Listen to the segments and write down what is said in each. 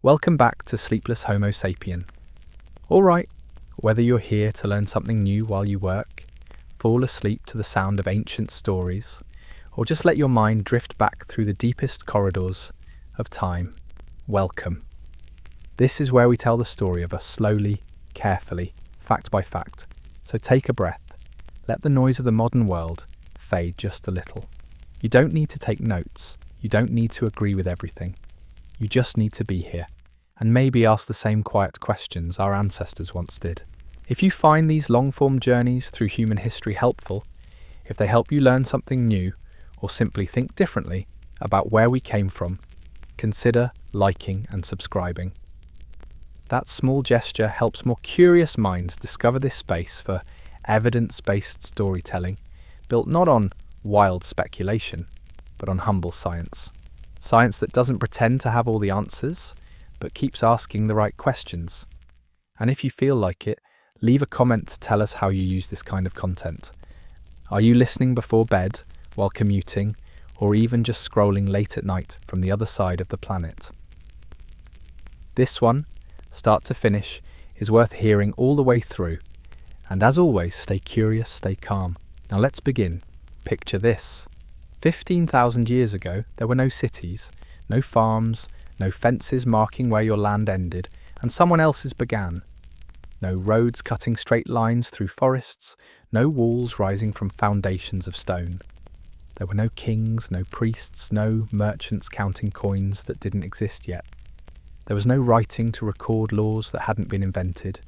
Welcome back to Sleepless Homo Sapien. Alright, whether you're here to learn something new while you work, fall asleep to the sound of ancient stories, or just let your mind drift back through the deepest corridors of time, welcome. This is where we tell the story of us slowly, carefully, fact by fact. So take a breath. Let the noise of the modern world fade just a little. You don't need to take notes. You don't need to agree with everything. You just need to be here, and maybe ask the same quiet questions our ancestors once did. If you find these long-form journeys through human history helpful, if they help you learn something new, or simply think differently about where we came from, consider liking and subscribing. That small gesture helps more curious minds discover this space for evidence-based storytelling, built not on wild speculation, but on humble science. Science that doesn't pretend to have all the answers, but keeps asking the right questions. And if you feel like it, leave a comment to tell us how you use this kind of content. Are you listening before bed, while commuting, or even just scrolling late at night from the other side of the planet? This one, start to finish, is worth hearing all the way through. And as always, stay curious, stay calm. Now let's begin. Picture this. 15,000 years ago, there were no cities, no farms, no fences marking where your land ended and someone else's began. No roads cutting straight lines through forests, no walls rising from foundations of stone. There were no kings, no priests, no merchants counting coins that didn't exist yet. There was no writing to record laws that hadn't been invented,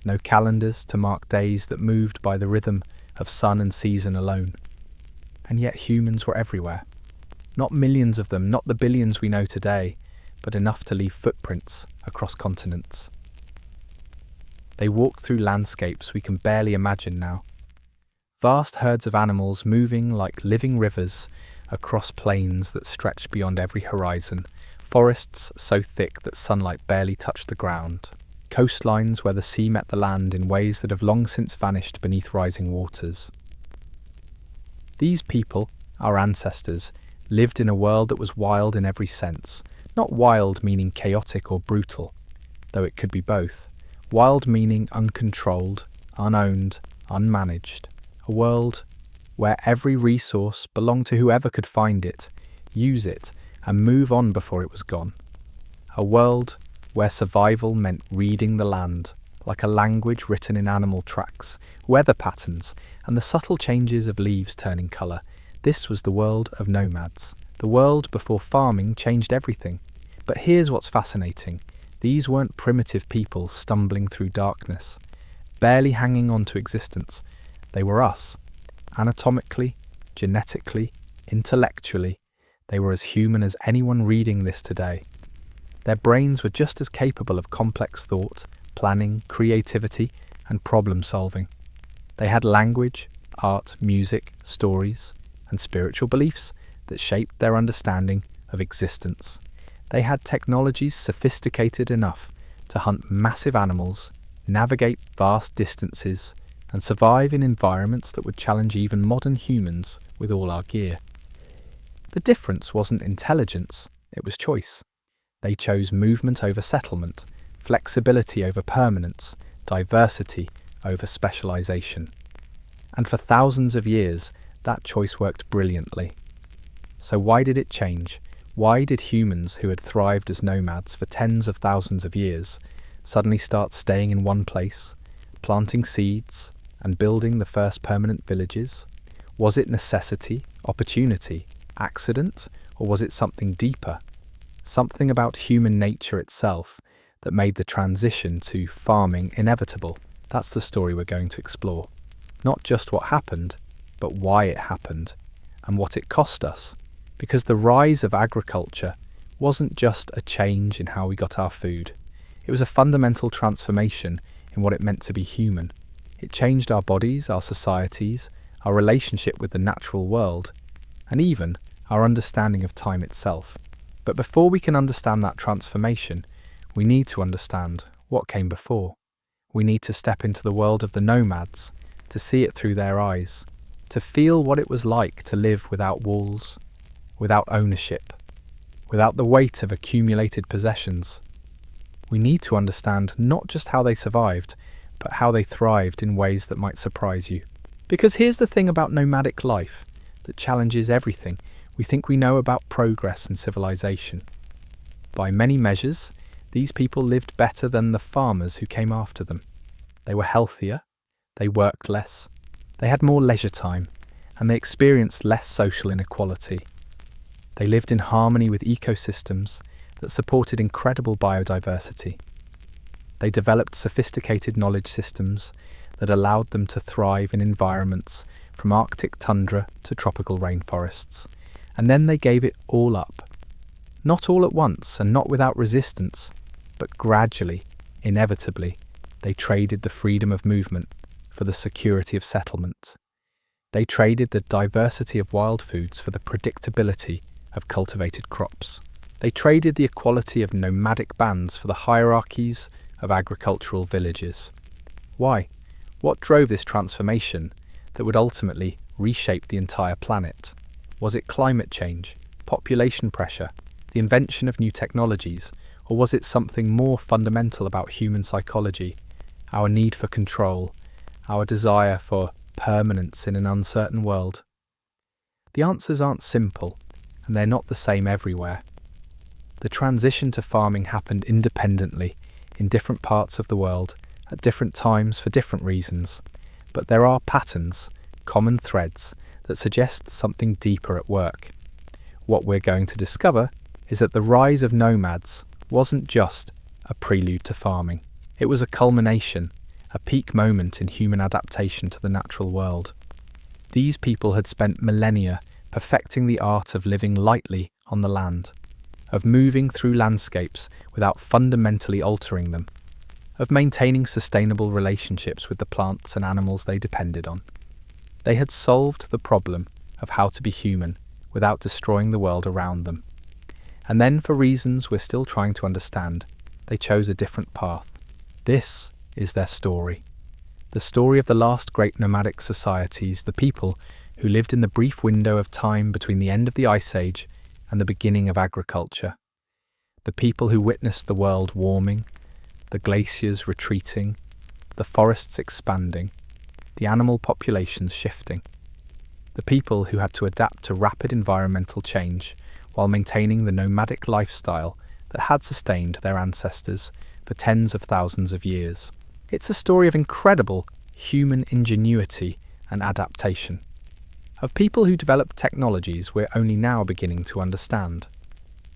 no calendars to mark days that moved by the rhythm of sun and season alone. And yet humans were everywhere. Not millions of them, not the billions we know today, but enough to leave footprints across continents. They walked through landscapes we can barely imagine now. Vast herds of animals moving like living rivers across plains that stretched beyond every horizon, forests so thick that sunlight barely touched the ground, coastlines where the sea met the land in ways that have long since vanished beneath rising waters. These people, our ancestors, lived in a world that was wild in every sense. Not wild meaning chaotic or brutal, though it could be both. Wild meaning uncontrolled, unowned, unmanaged. A world where every resource belonged to whoever could find it, use it, and move on before it was gone. A world where survival meant reading the land, like a language written in animal tracks, weather patterns, and the subtle changes of leaves turning colour. This was the world of nomads, the world before farming changed everything. But here's what's fascinating. These weren't primitive people stumbling through darkness, barely hanging on to existence. They were us. Anatomically, genetically, intellectually, they were as human as anyone reading this today. Their brains were just as capable of complex thought, planning, creativity, and problem solving. They had language, art, music, stories, and spiritual beliefs that shaped their understanding of existence. They had technologies sophisticated enough to hunt massive animals, navigate vast distances, and survive in environments that would challenge even modern humans with all our gear. The difference wasn't intelligence, it was choice. They chose movement over settlement, flexibility over permanence, diversity over specialization. And for thousands of years, that choice worked brilliantly. So why did it change? Why did humans who had thrived as nomads for tens of thousands of years suddenly start staying in one place, planting seeds, and building the first permanent villages? Was it necessity, opportunity, accident, or was it something deeper? Something about human nature itself that made the transition to farming inevitable. That's the story we're going to explore. Not just what happened, but why it happened, and what it cost us. Because the rise of agriculture wasn't just a change in how we got our food. It was a fundamental transformation in what it meant to be human. It changed our bodies, our societies, our relationship with the natural world, and even our understanding of time itself. But before we can understand that transformation, we need to understand what came before. We need to step into the world of the nomads, to see it through their eyes, to feel what it was like to live without walls, without ownership, without the weight of accumulated possessions. We need to understand not just how they survived, but how they thrived in ways that might surprise you. Because here's the thing about nomadic life that challenges everything we think we know about progress and civilization. By many measures, these people lived better than the farmers who came after them. They were healthier, they worked less, they had more leisure time, and they experienced less social inequality. They lived in harmony with ecosystems that supported incredible biodiversity. They developed sophisticated knowledge systems that allowed them to thrive in environments from Arctic tundra to tropical rainforests. And then they gave it all up. Not all at once and not without resistance, but gradually, inevitably, they traded the freedom of movement for the security of settlement. They traded the diversity of wild foods for the predictability of cultivated crops. They traded the equality of nomadic bands for the hierarchies of agricultural villages. Why? What drove this transformation that would ultimately reshape the entire planet? Was it climate change, population pressure, the invention of new technologies, or was it something more fundamental about human psychology, our need for control, our desire for permanence in an uncertain world? The answers aren't simple, and they're not the same everywhere. The transition to farming happened independently in different parts of the world at different times for different reasons, but there are patterns, common threads, that suggest something deeper at work. What we're going to discover is that the rise of nomads wasn't just a prelude to farming. It was a culmination, a peak moment in human adaptation to the natural world. These people had spent millennia perfecting the art of living lightly on the land, of moving through landscapes without fundamentally altering them, of maintaining sustainable relationships with the plants and animals they depended on. They had solved the problem of how to be human without destroying the world around them. And then, for reasons we're still trying to understand, they chose a different path. This is their story. The story of the last great nomadic societies, the people who lived in the brief window of time between the end of the Ice Age and the beginning of agriculture. The people who witnessed the world warming, the glaciers retreating, the forests expanding, the animal populations shifting. The people who had to adapt to rapid environmental change while maintaining the nomadic lifestyle that had sustained their ancestors for tens of thousands of years. It's a story of incredible human ingenuity and adaptation, of people who developed technologies we're only now beginning to understand,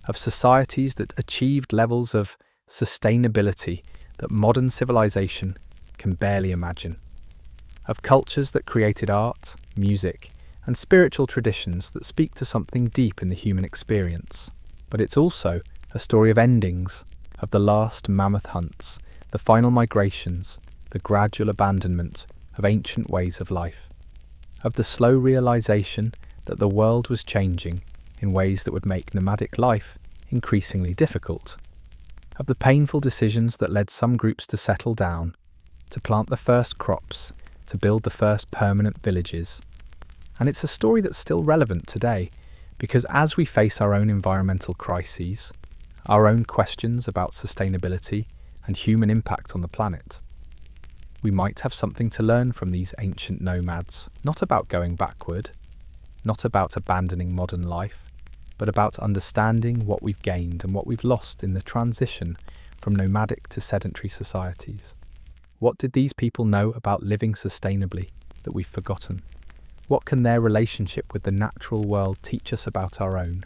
of societies that achieved levels of sustainability that modern civilization can barely imagine, of cultures that created art, music, and spiritual traditions that speak to something deep in the human experience. But it's also a story of endings, of the last mammoth hunts, the final migrations, the gradual abandonment of ancient ways of life, of the slow realization that the world was changing in ways that would make nomadic life increasingly difficult, of the painful decisions that led some groups to settle down, to plant the first crops, to build the first permanent villages. And it's a story that's still relevant today, because as we face our own environmental crises, our own questions about sustainability and human impact on the planet, we might have something to learn from these ancient nomads, not about going backward, not about abandoning modern life, but about understanding what we've gained and what we've lost in the transition from nomadic to sedentary societies. What did these people know about living sustainably that we've forgotten? What can their relationship with the natural world teach us about our own?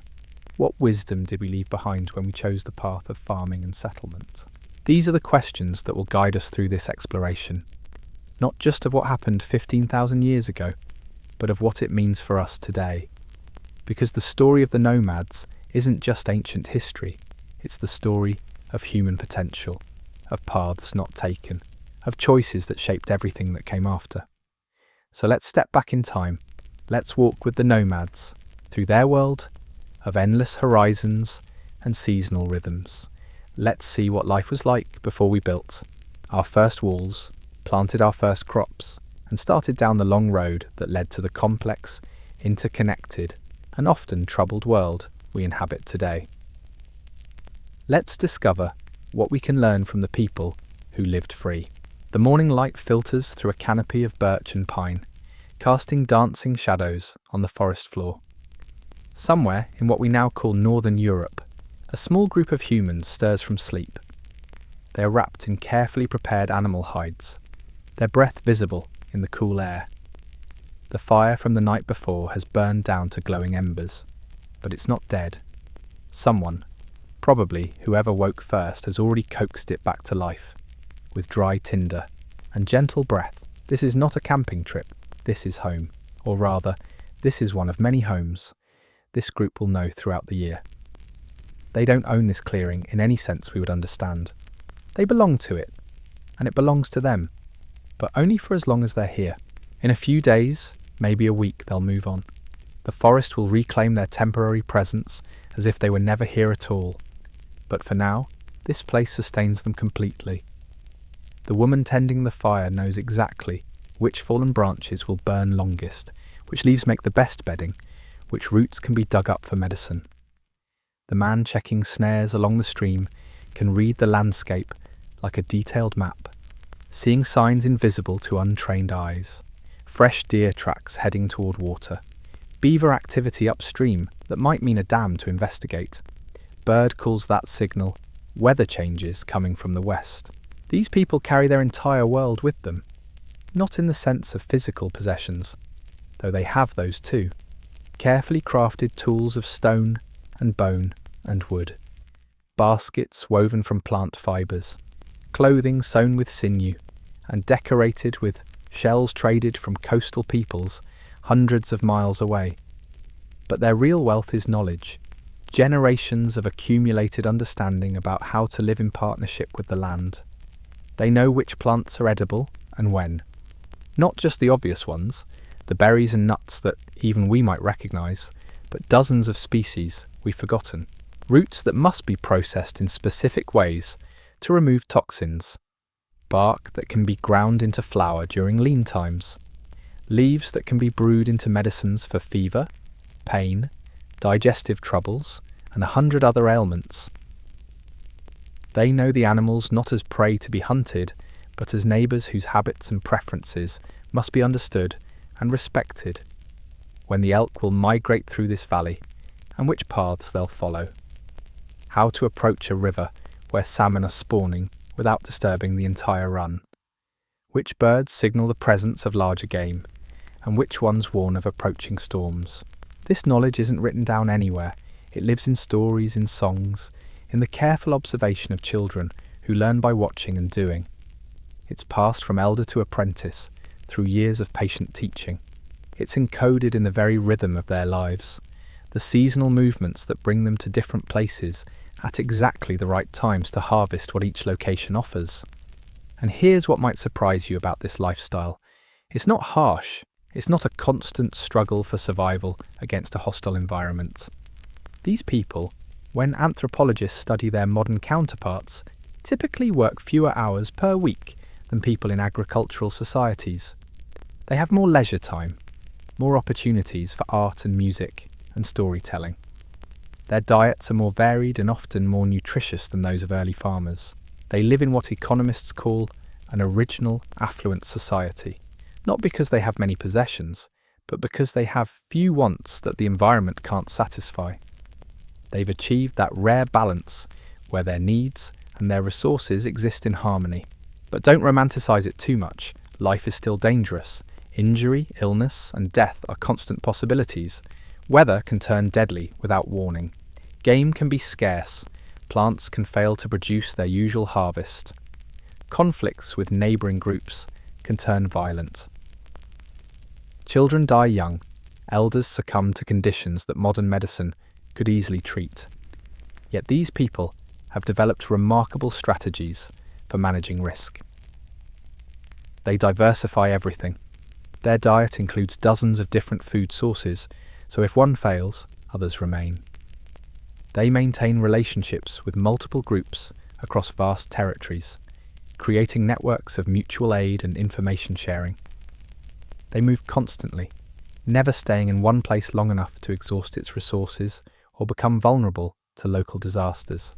What wisdom did we leave behind when we chose the path of farming and settlement? These are the questions that will guide us through this exploration, not just of what happened 15,000 years ago, but of what it means for us today. Because the story of the nomads isn't just ancient history, it's the story of human potential, of paths not taken, of choices that shaped everything that came after. So let's step back in time, let's walk with the nomads through their world of endless horizons and seasonal rhythms. Let's see what life was like before we built our first walls, planted our first crops, and started down the long road that led to the complex, interconnected, and often troubled world we inhabit today. Let's discover what we can learn from the people who lived free. The morning light filters through a canopy of birch and pine, casting dancing shadows on the forest floor. Somewhere in what we now call Northern Europe, a small group of humans stirs from sleep. They are wrapped in carefully prepared animal hides, their breath visible in the cool air. The fire from the night before has burned down to glowing embers, but it's not dead. Someone, probably whoever woke first, has already coaxed it back to life, with dry tinder and gentle breath. This is not a camping trip, this is home. Or rather, this is one of many homes this group will know throughout the year. They don't own this clearing in any sense we would understand. They belong to it, and it belongs to them, but only for as long as they're here. In a few days, maybe a week, they'll move on. The forest will reclaim their temporary presence as if they were never here at all. But for now, this place sustains them completely. The woman tending the fire knows exactly which fallen branches will burn longest, which leaves make the best bedding, which roots can be dug up for medicine. The man checking snares along the stream can read the landscape like a detailed map, seeing signs invisible to untrained eyes. Fresh deer tracks heading toward water. Beaver activity upstream that might mean a dam to investigate. Bird calls that signal weather changes coming from the west. These people carry their entire world with them, not in the sense of physical possessions, though they have those too. Carefully crafted tools of stone and bone and wood. Baskets woven from plant fibres. Clothing sewn with sinew and decorated with shells traded from coastal peoples hundreds of miles away. But their real wealth is knowledge. Generations of accumulated understanding about how to live in partnership with the land. They know which plants are edible and when. Not just the obvious ones, the berries and nuts that even we might recognise, but dozens of species we've forgotten. Roots that must be processed in specific ways to remove toxins. Bark that can be ground into flour during lean times. Leaves that can be brewed into medicines for fever, pain, digestive troubles, and 100 other ailments. They know the animals not as prey to be hunted, but as neighbours whose habits and preferences must be understood and respected. When the elk will migrate through this valley, and which paths they'll follow. How to approach a river where salmon are spawning without disturbing the entire run. Which birds signal the presence of larger game, and which ones warn of approaching storms. This knowledge isn't written down anywhere. It lives in stories, in songs, in the careful observation of children who learn by watching and doing. It's passed from elder to apprentice through years of patient teaching. It's encoded in the very rhythm of their lives, the seasonal movements that bring them to different places at exactly the right times to harvest what each location offers. And here's what might surprise you about this lifestyle. It's not harsh. It's not a constant struggle for survival against a hostile environment. These people, when anthropologists study their modern counterparts, typically work fewer hours per week than people in agricultural societies. They have more leisure time, more opportunities for art and music and storytelling. Their diets are more varied and often more nutritious than those of early farmers. They live in what economists call an original, affluent society, not because they have many possessions, but because they have few wants that the environment can't satisfy. They've achieved that rare balance where their needs and their resources exist in harmony. But don't romanticize it too much. Life is still dangerous. Injury, illness, and death are constant possibilities. Weather can turn deadly without warning. Game can be scarce. Plants can fail to produce their usual harvest. Conflicts with neighbouring groups can turn violent. Children die young. Elders succumb to conditions that modern medicine could easily treat. Yet these people have developed remarkable strategies for managing risk. They diversify everything. Their diet includes dozens of different food sources, so if one fails, others remain. They maintain relationships with multiple groups across vast territories, creating networks of mutual aid and information sharing. They move constantly, never staying in one place long enough to exhaust its resources or become vulnerable to local disasters.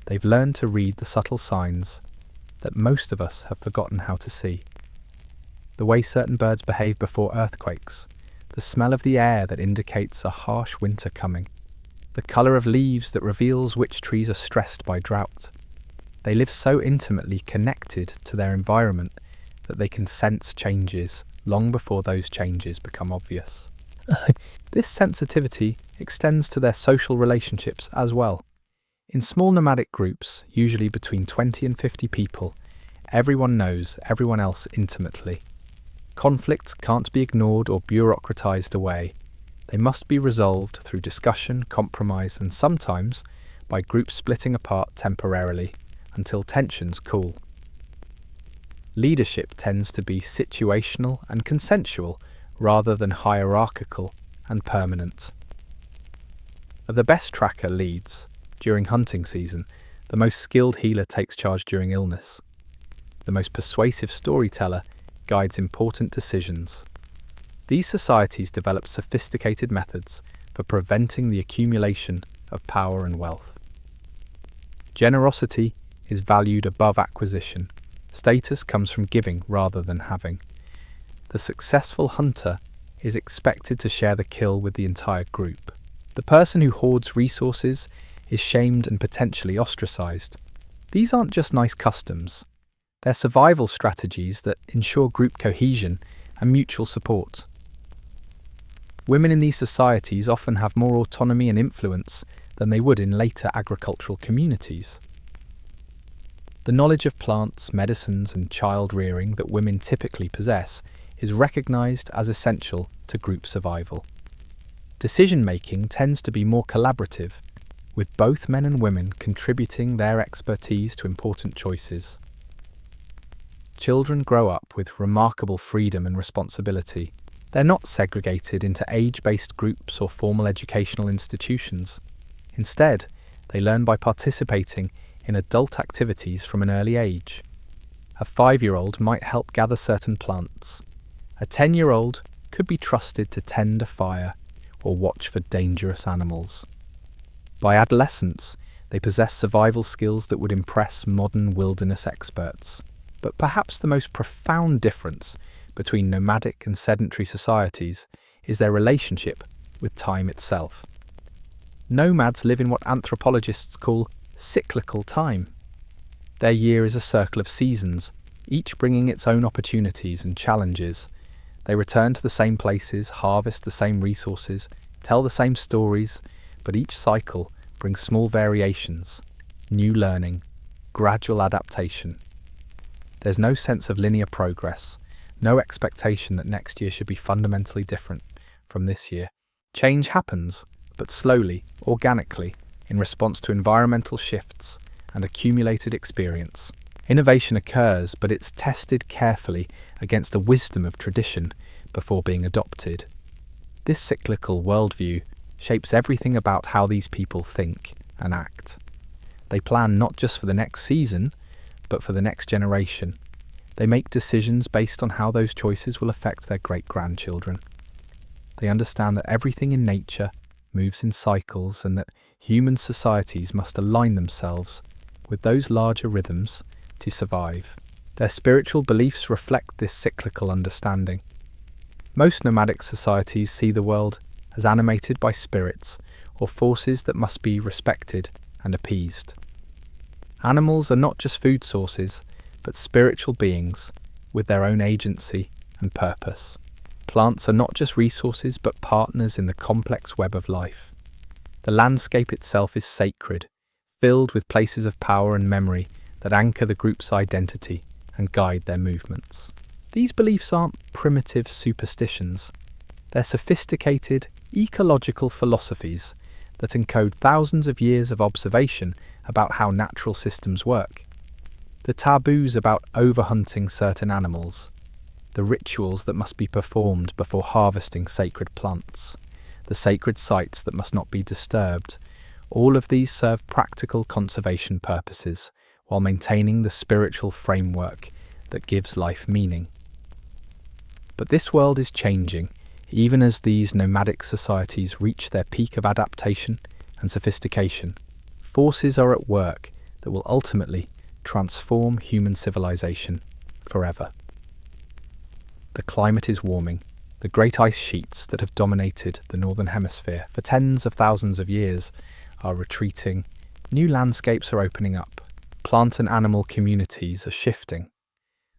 They've learned to read the subtle signs that most of us have forgotten how to see. The way certain birds behave before earthquakes, the smell of the air that indicates a harsh winter coming, the colour of leaves that reveals which trees are stressed by drought. They live so intimately connected to their environment that they can sense changes long before those changes become obvious. This sensitivity extends to their social relationships as well. In small nomadic groups, usually between 20 and 50 people, everyone knows everyone else intimately. Conflicts can't be ignored or bureaucratized away. They must be resolved through discussion, compromise, and sometimes by groups splitting apart temporarily until tensions cool. Leadership tends to be situational and consensual rather than hierarchical and permanent. The best tracker leads during hunting season. The most skilled healer takes charge during illness. The most persuasive storyteller guides important decisions. These societies develop sophisticated methods for preventing the accumulation of power and wealth. Generosity is valued above acquisition. Status comes from giving rather than having. The successful hunter is expected to share the kill with the entire group. The person who hoards resources is shamed and potentially ostracized. These aren't just nice customs. They're survival strategies that ensure group cohesion and mutual support. Women in these societies often have more autonomy and influence than they would in later agricultural communities. The knowledge of plants, medicines, and child rearing that women typically possess is recognized as essential to group survival. Decision-making tends to be more collaborative, with both men and women contributing their expertise to important choices. Children grow up with remarkable freedom and responsibility. They're not segregated into age-based groups or formal educational institutions. Instead, they learn by participating in adult activities from an early age. A 5-year-old might help gather certain plants. A 10-year-old could be trusted to tend a fire or watch for dangerous animals. By adolescence, they possess survival skills that would impress modern wilderness experts. But perhaps the most profound difference between nomadic and sedentary societies is their relationship with time itself. Nomads live in what anthropologists call cyclical time. Their year is a circle of seasons, each bringing its own opportunities and challenges. They return to the same places, harvest the same resources, tell the same stories, but each cycle brings small variations, new learning, gradual adaptation. There's no sense of linear progress, no expectation that next year should be fundamentally different from this year. Change happens, but slowly, organically, in response to environmental shifts and accumulated experience. Innovation occurs, but it's tested carefully against the wisdom of tradition before being adopted. This cyclical worldview shapes everything about how these people think and act. They plan not just for the next season, but for the next generation. They make decisions based on how those choices will affect their great-grandchildren. They understand that everything in nature moves in cycles and that human societies must align themselves with those larger rhythms to survive. Their spiritual beliefs reflect this cyclical understanding. Most nomadic societies see the world as animated by spirits or forces that must be respected and appeased. Animals are not just food sources, but spiritual beings with their own agency and purpose. Plants are not just resources, but partners in the complex web of life. The landscape itself is sacred, filled with places of power and memory that anchor the group's identity and guide their movements. These beliefs aren't primitive superstitions. They're sophisticated, ecological philosophies that encode thousands of years of observation about how natural systems work. The taboos about overhunting certain animals, the rituals that must be performed before harvesting sacred plants, the sacred sites that must not be disturbed, all of these serve practical conservation purposes while maintaining the spiritual framework that gives life meaning. But this world is changing, even as these nomadic societies reach their peak of adaptation and sophistication. Forces are at work that will ultimately transform human civilization forever. The climate is warming. The great ice sheets that have dominated the northern hemisphere for tens of thousands of years are retreating. New landscapes are opening up. Plant and animal communities are shifting.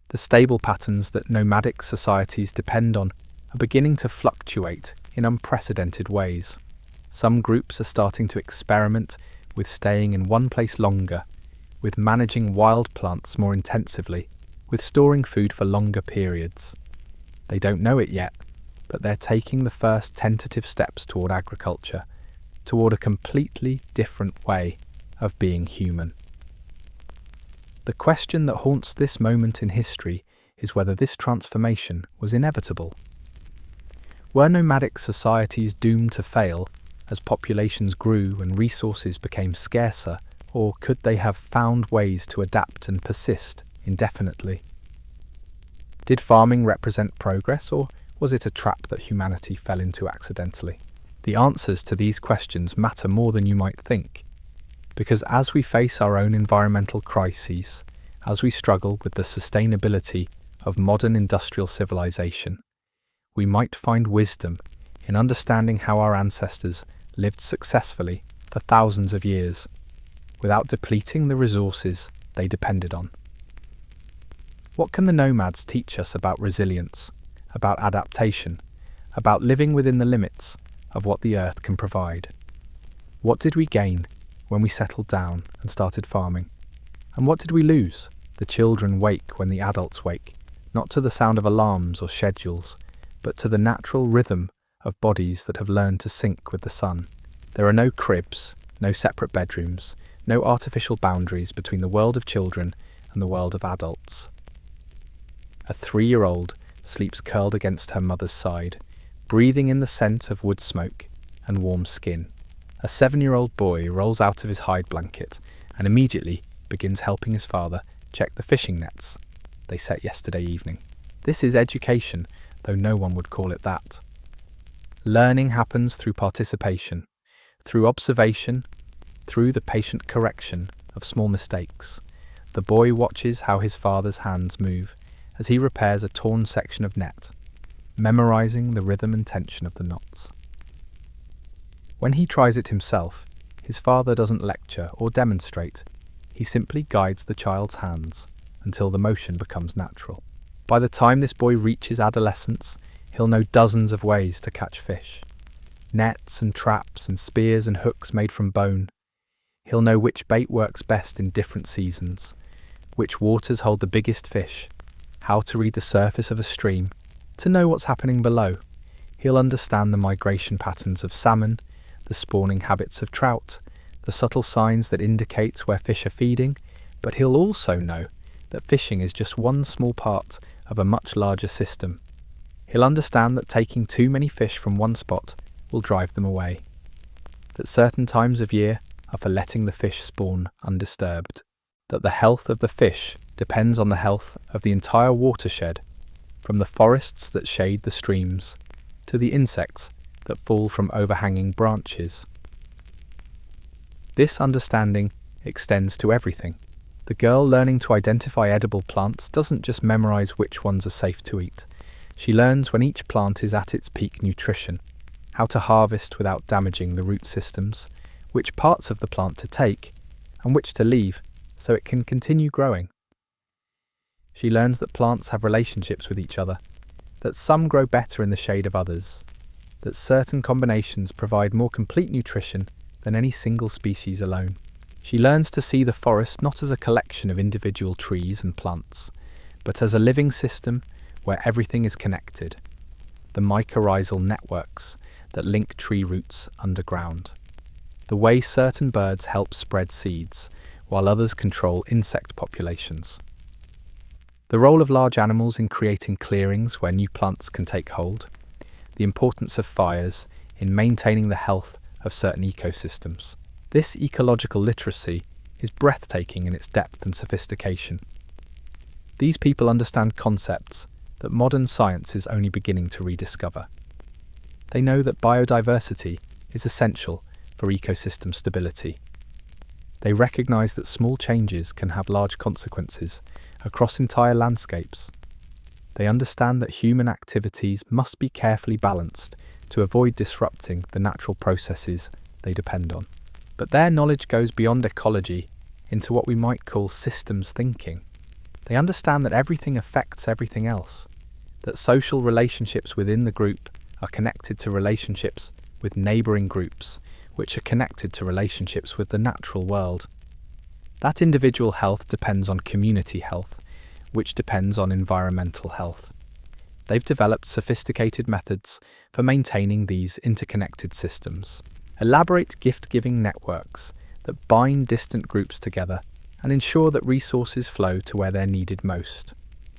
The stable patterns that nomadic societies depend on are beginning to fluctuate in unprecedented ways. Some groups are starting to experiment with staying in one place longer, with managing wild plants more intensively, with storing food for longer periods. They don't know it yet, but they're taking the first tentative steps toward agriculture, toward a completely different way of being human. The question that haunts this moment in history is whether this transformation was inevitable. Were nomadic societies doomed to fail as populations grew and resources became scarcer, or could they have found ways to adapt and persist indefinitely? Did farming represent progress, or was it a trap that humanity fell into accidentally? The answers to these questions matter more than you might think, because as we face our own environmental crises, as we struggle with the sustainability of modern industrial civilization, we might find wisdom in understanding how our ancestors lived successfully for thousands of years, without depleting the resources they depended on. What can the nomads teach us about resilience, about adaptation, about living within the limits of what the earth can provide? What did we gain when we settled down and started farming? And what did we lose? The children wake when the adults wake, not to the sound of alarms or schedules, but to the natural rhythm of bodies that have learned to sync with the sun. There are no cribs, no separate bedrooms, no artificial boundaries between the world of children and the world of adults. A 3-year-old sleeps curled against her mother's side, breathing in the scent of wood smoke and warm skin. A 7-year-old boy rolls out of his hide blanket and immediately begins helping his father check the fishing nets they set yesterday evening. This is education, though no one would call it that. Learning happens through participation, through observation, through the patient correction of small mistakes. The boy watches how his father's hands move as he repairs a torn section of net, memorizing the rhythm and tension of the knots. When he tries it himself, his father doesn't lecture or demonstrate. He simply guides the child's hands until the motion becomes natural. By the time this boy reaches adolescence, he'll know dozens of ways to catch fish. Nets and traps and spears and hooks made from bone. He'll know which bait works best in different seasons, which waters hold the biggest fish, how to read the surface of a stream, to know what's happening below. He'll understand the migration patterns of salmon, the spawning habits of trout, the subtle signs that indicate where fish are feeding, but he'll also know that fishing is just one small part of a much larger system. He'll understand that taking too many fish from one spot will drive them away, that certain times of year are for letting the fish spawn undisturbed, that the health of the fish depends on the health of the entire watershed, from the forests that shade the streams to the insects that fall from overhanging branches. This understanding extends to everything. The girl learning to identify edible plants doesn't just memorize which ones are safe to eat. She learns when each plant is at its peak nutrition, how to harvest without damaging the root systems, which parts of the plant to take, and which to leave so it can continue growing. She learns that plants have relationships with each other, that some grow better in the shade of others, that certain combinations provide more complete nutrition than any single species alone. She learns to see the forest not as a collection of individual trees and plants, but as a living system where everything is connected, the mycorrhizal networks that link tree roots underground, the way certain birds help spread seeds, while others control insect populations, the role of large animals in creating clearings where new plants can take hold, the importance of fires in maintaining the health of certain ecosystems. This ecological literacy is breathtaking in its depth and sophistication. These people understand concepts that modern science is only beginning to rediscover. They know that biodiversity is essential for ecosystem stability. They recognize that small changes can have large consequences across entire landscapes. They understand that human activities must be carefully balanced to avoid disrupting the natural processes they depend on. But their knowledge goes beyond ecology into what we might call systems thinking. They understand that everything affects everything else, that social relationships within the group are connected to relationships with neighbouring groups, which are connected to relationships with the natural world. That individual health depends on community health, which depends on environmental health. They've developed sophisticated methods for maintaining these interconnected systems. Elaborate gift-giving networks that bind distant groups together and ensure that resources flow to where they're needed most.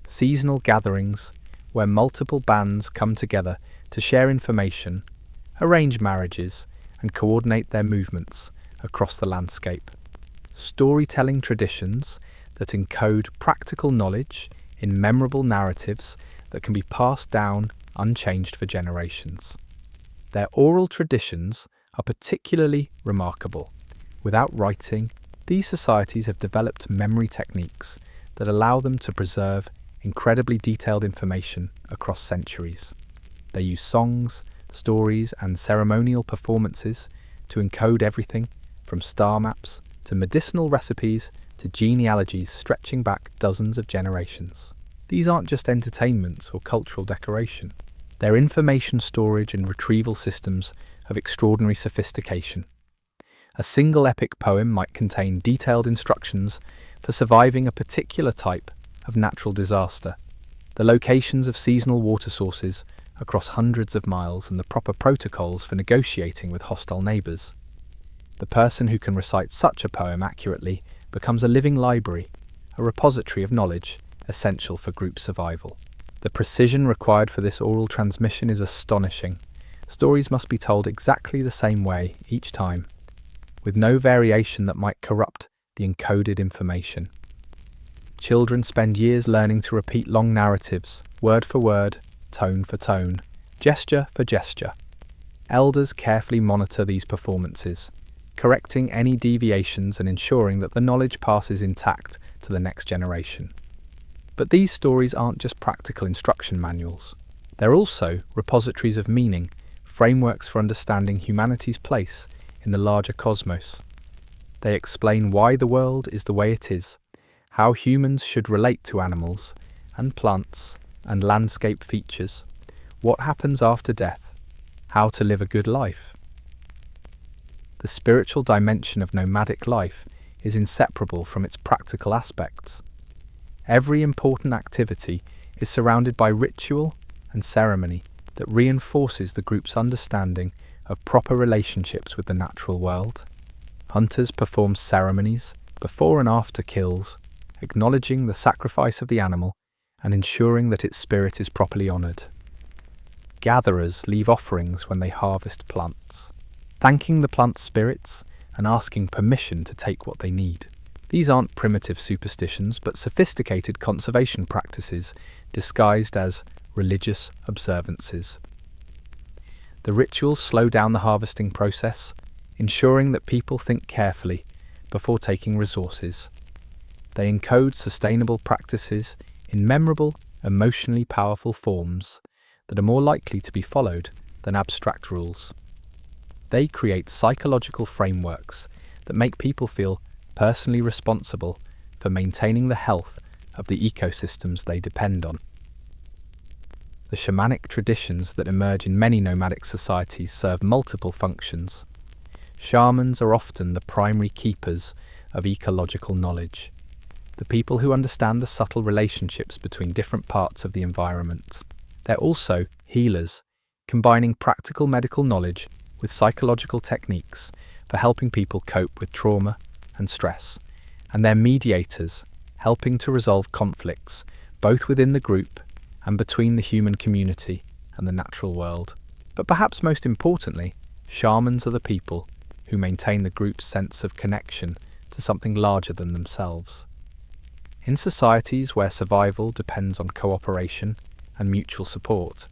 Seasonal gatherings where multiple bands come together to share information, arrange marriages, and coordinate their movements across the landscape. Storytelling traditions that encode practical knowledge in memorable narratives that can be passed down unchanged for generations. Their oral traditions are particularly remarkable. Without writing, these societies have developed memory techniques that allow them to preserve incredibly detailed information across centuries. They use songs, stories, and ceremonial performances to encode everything from star maps to medicinal recipes to genealogies stretching back dozens of generations. These aren't just entertainment or cultural decoration. They're information storage and retrieval systems of extraordinary sophistication. A single epic poem might contain detailed instructions for surviving a particular type of natural disaster, the locations of seasonal water sources across hundreds of miles, and the proper protocols for negotiating with hostile neighbours. The person who can recite such a poem accurately becomes a living library, a repository of knowledge essential for group survival. The precision required for this oral transmission is astonishing. Stories must be told exactly the same way each time, with no variation that might corrupt the encoded information. Children spend years learning to repeat long narratives, word for word, tone for tone, gesture for gesture. Elders carefully monitor these performances, correcting any deviations and ensuring that the knowledge passes intact to the next generation. But these stories aren't just practical instruction manuals. They're also repositories of meaning, frameworks for understanding humanity's place in the larger cosmos. They explain why the world is the way it is, how humans should relate to animals and plants and landscape features, what happens after death, how to live a good life. The spiritual dimension of nomadic life is inseparable from its practical aspects. Every important activity is surrounded by ritual and ceremony that reinforces the group's understanding of proper relationships with the natural world. Hunters perform ceremonies before and after kills, acknowledging the sacrifice of the animal and ensuring that its spirit is properly honoured. Gatherers leave offerings when they harvest plants, thanking the plant spirits and asking permission to take what they need. These aren't primitive superstitions, but sophisticated conservation practices disguised as religious observances. The rituals slow down the harvesting process, ensuring that people think carefully before taking resources. They encode sustainable practices in memorable, emotionally powerful forms that are more likely to be followed than abstract rules. They create psychological frameworks that make people feel personally responsible for maintaining the health of the ecosystems they depend on. The shamanic traditions that emerge in many nomadic societies serve multiple functions. Shamans are often the primary keepers of ecological knowledge, the people who understand the subtle relationships between different parts of the environment. They're also healers, combining practical medical knowledge with psychological techniques for helping people cope with trauma and stress, and they're mediators, helping to resolve conflicts both within the group and between the human community and the natural world. But perhaps most importantly, shamans are the people who maintain the group's sense of connection to something larger than themselves. In societies where survival depends on cooperation and mutual support,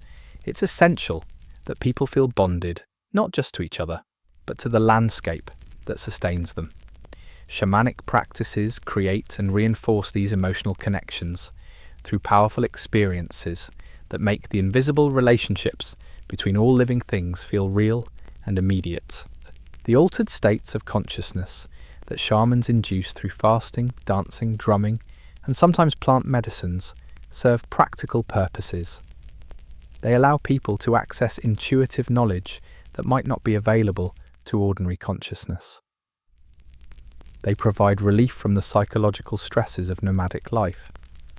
it's essential that people feel bonded not just to each other, but to the landscape that sustains them. Shamanic practices create and reinforce these emotional connections through powerful experiences that make the invisible relationships between all living things feel real and immediate. The altered states of consciousness that shamans induce through fasting, dancing, drumming, and sometimes plant medicines serve practical purposes. They allow people to access intuitive knowledge that might not be available to ordinary consciousness. They provide relief from the psychological stresses of nomadic life.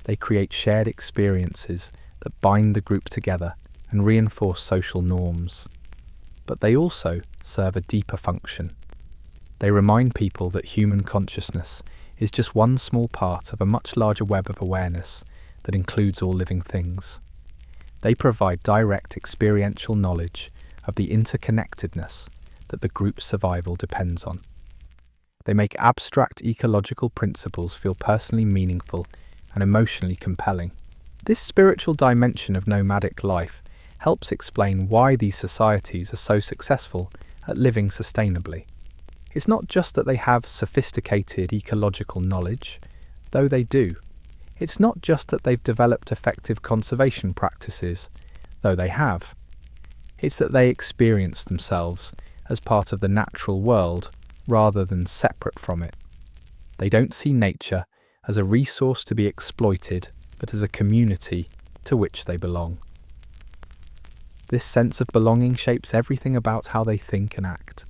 They create shared experiences that bind the group together and reinforce social norms. But they also serve a deeper function. They remind people that human consciousness is just one small part of a much larger web of awareness that includes all living things. They provide direct experiential knowledge of the interconnectedness that the group's survival depends on. They make abstract ecological principles feel personally meaningful and emotionally compelling. This spiritual dimension of nomadic life helps explain why these societies are so successful at living sustainably. It's not just that they have sophisticated ecological knowledge, though they do. It's not just that they've developed effective conservation practices, though they have. It's that they experience themselves as part of the natural world rather than separate from it. They don't see nature as a resource to be exploited, but as a community to which they belong. This sense of belonging shapes everything about how they think and act.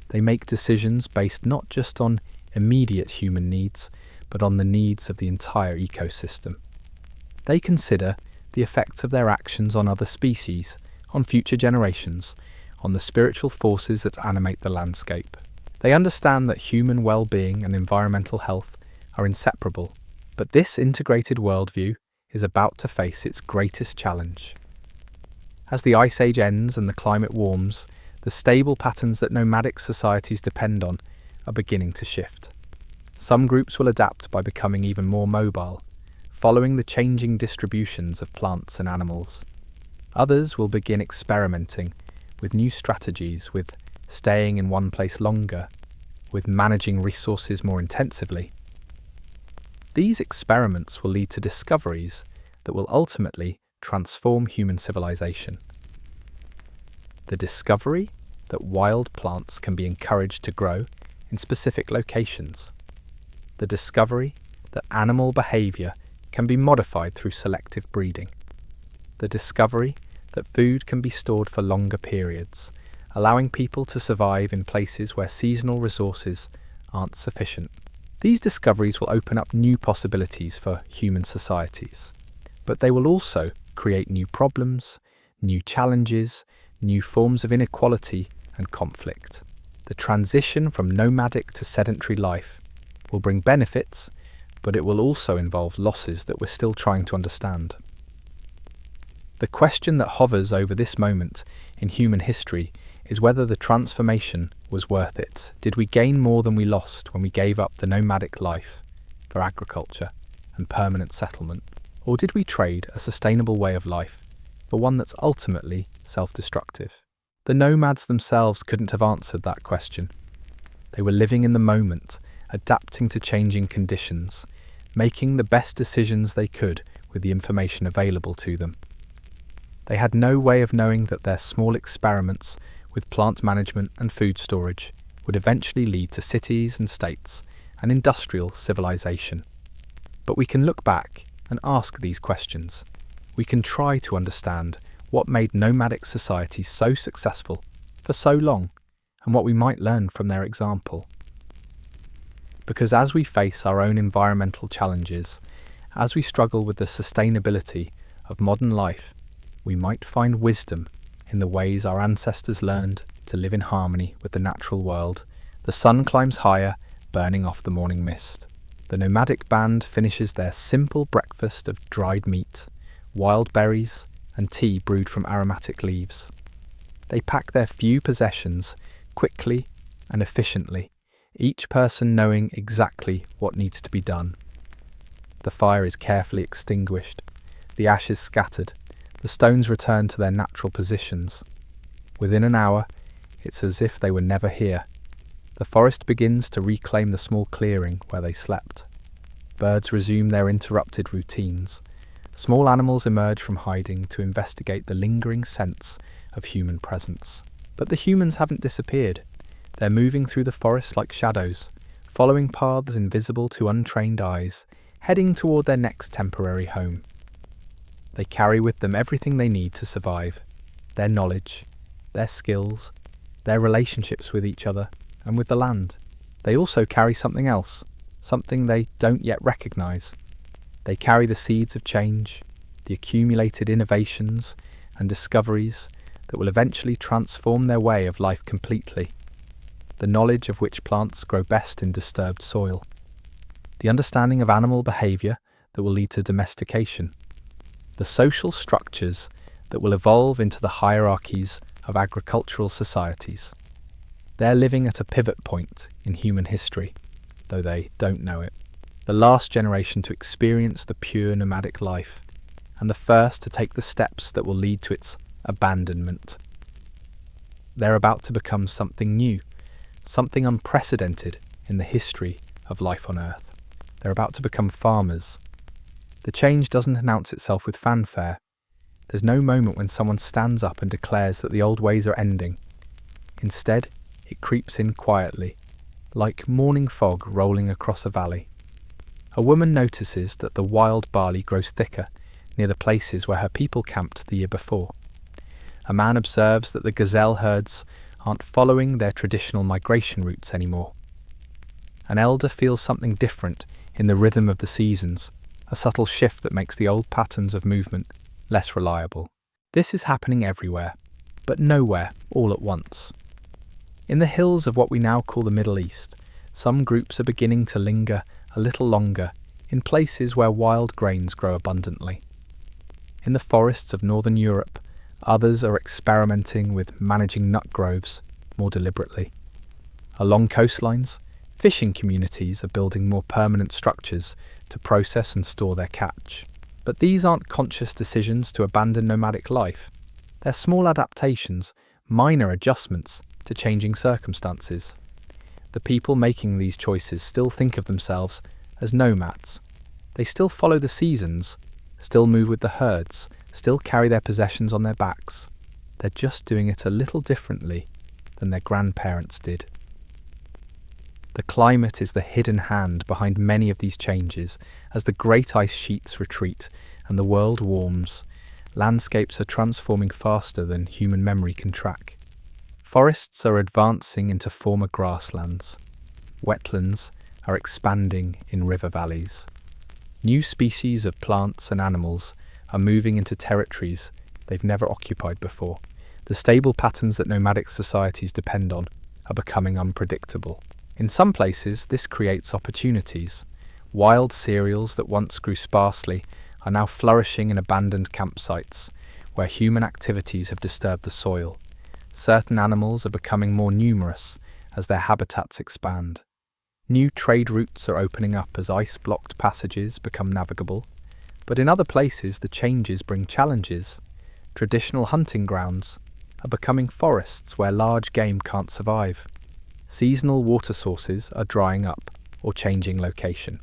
They make decisions based not just on immediate human needs, but on the needs of the entire ecosystem. They consider the effects of their actions on other species, on future generations, on the spiritual forces that animate the landscape. They understand that human well-being and environmental health are inseparable, but this integrated worldview is about to face its greatest challenge. As the Ice Age ends and the climate warms, the stable patterns that nomadic societies depend on are beginning to shift. Some groups will adapt by becoming even more mobile, following the changing distributions of plants and animals. Others will begin experimenting with new strategies, with staying in one place longer, with managing resources more intensively. These experiments will lead to discoveries that will ultimately transform human civilization. The discovery that wild plants can be encouraged to grow in specific locations. The discovery that animal behavior can be modified through selective breeding. The discovery that food can be stored for longer periods, allowing people to survive in places where seasonal resources aren't sufficient. These discoveries will open up new possibilities for human societies, but they will also create new problems, new challenges, new forms of inequality and conflict. The transition from nomadic to sedentary life will bring benefits, but it will also involve losses that we're still trying to understand. The question that hovers over this moment in human history is whether the transformation was worth it. Did we gain more than we lost when we gave up the nomadic life for agriculture and permanent settlement? Or did we trade a sustainable way of life for one that's ultimately self-destructive? The nomads themselves couldn't have answered that question. They were living in the moment, adapting to changing conditions, making the best decisions they could with the information available to them. They had no way of knowing that their small experiments with plant management and food storage would eventually lead to cities and states and industrial civilization. But we can look back and ask these questions. We can try to understand what made nomadic societies so successful for so long and what we might learn from their example. Because as we face our own environmental challenges, as we struggle with the sustainability of modern life, we might find wisdom in the ways our ancestors learned to live in harmony with the natural world. The sun climbs higher, burning off the morning mist. The nomadic band finishes their simple breakfast of dried meat, wild berries, and tea brewed from aromatic leaves. They pack their few possessions quickly and efficiently, each person knowing exactly what needs to be done. The fire is carefully extinguished, the ashes scattered, the stones return to their natural positions. Within an hour, it's as if they were never here. The forest begins to reclaim the small clearing where they slept. Birds resume their interrupted routines. Small animals emerge from hiding to investigate the lingering sense of human presence. But the humans haven't disappeared. They're moving through the forest like shadows, following paths invisible to untrained eyes, heading toward their next temporary home. They carry with them everything they need to survive: their knowledge, their skills, their relationships with each other and with the land. They also carry something else, something they don't yet recognize. They carry the seeds of change, the accumulated innovations and discoveries that will eventually transform their way of life completely. The knowledge of which plants grow best in disturbed soil. The understanding of animal behavior that will lead to domestication. The social structures that will evolve into the hierarchies of agricultural societies. They're living at a pivot point in human history, though they don't know it. The last generation to experience the pure nomadic life, and the first to take the steps that will lead to its abandonment. They're about to become something new, something unprecedented in the history of life on Earth. They're about to become farmers. The change doesn't announce itself with fanfare. There's no moment when someone stands up and declares that the old ways are ending. Instead, it creeps in quietly, like morning fog rolling across a valley. A woman notices that the wild barley grows thicker near the places where her people camped the year before. A man observes that the gazelle herds aren't following their traditional migration routes anymore. An elder feels something different in the rhythm of the seasons, a subtle shift that makes the old patterns of movement less reliable. This is happening everywhere, but nowhere all at once. In the hills of what we now call the Middle East, some groups are beginning to linger a little longer in places where wild grains grow abundantly. In the forests of northern Europe, others are experimenting with managing nut groves more deliberately. Along coastlines, fishing communities are building more permanent structures to process and store their catch. But these aren't conscious decisions to abandon nomadic life. They're small adaptations, minor adjustments to changing circumstances. The people making these choices still think of themselves as nomads. They still follow the seasons, still move with the herds, still carry their possessions on their backs. They're just doing it a little differently than their grandparents did. The climate is the hidden hand behind many of these changes. As the great ice sheets retreat and the world warms, landscapes are transforming faster than human memory can track. Forests are advancing into former grasslands. Wetlands are expanding in river valleys. New species of plants and animals are moving into territories they've never occupied before. The stable patterns that nomadic societies depend on are becoming unpredictable. In some places, this creates opportunities. Wild cereals that once grew sparsely are now flourishing in abandoned campsites where human activities have disturbed the soil. Certain animals are becoming more numerous as their habitats expand. New trade routes are opening up as ice-blocked passages become navigable. But in other places, the changes bring challenges. Traditional hunting grounds are becoming forests where large game can't survive. Seasonal water sources are drying up or changing location.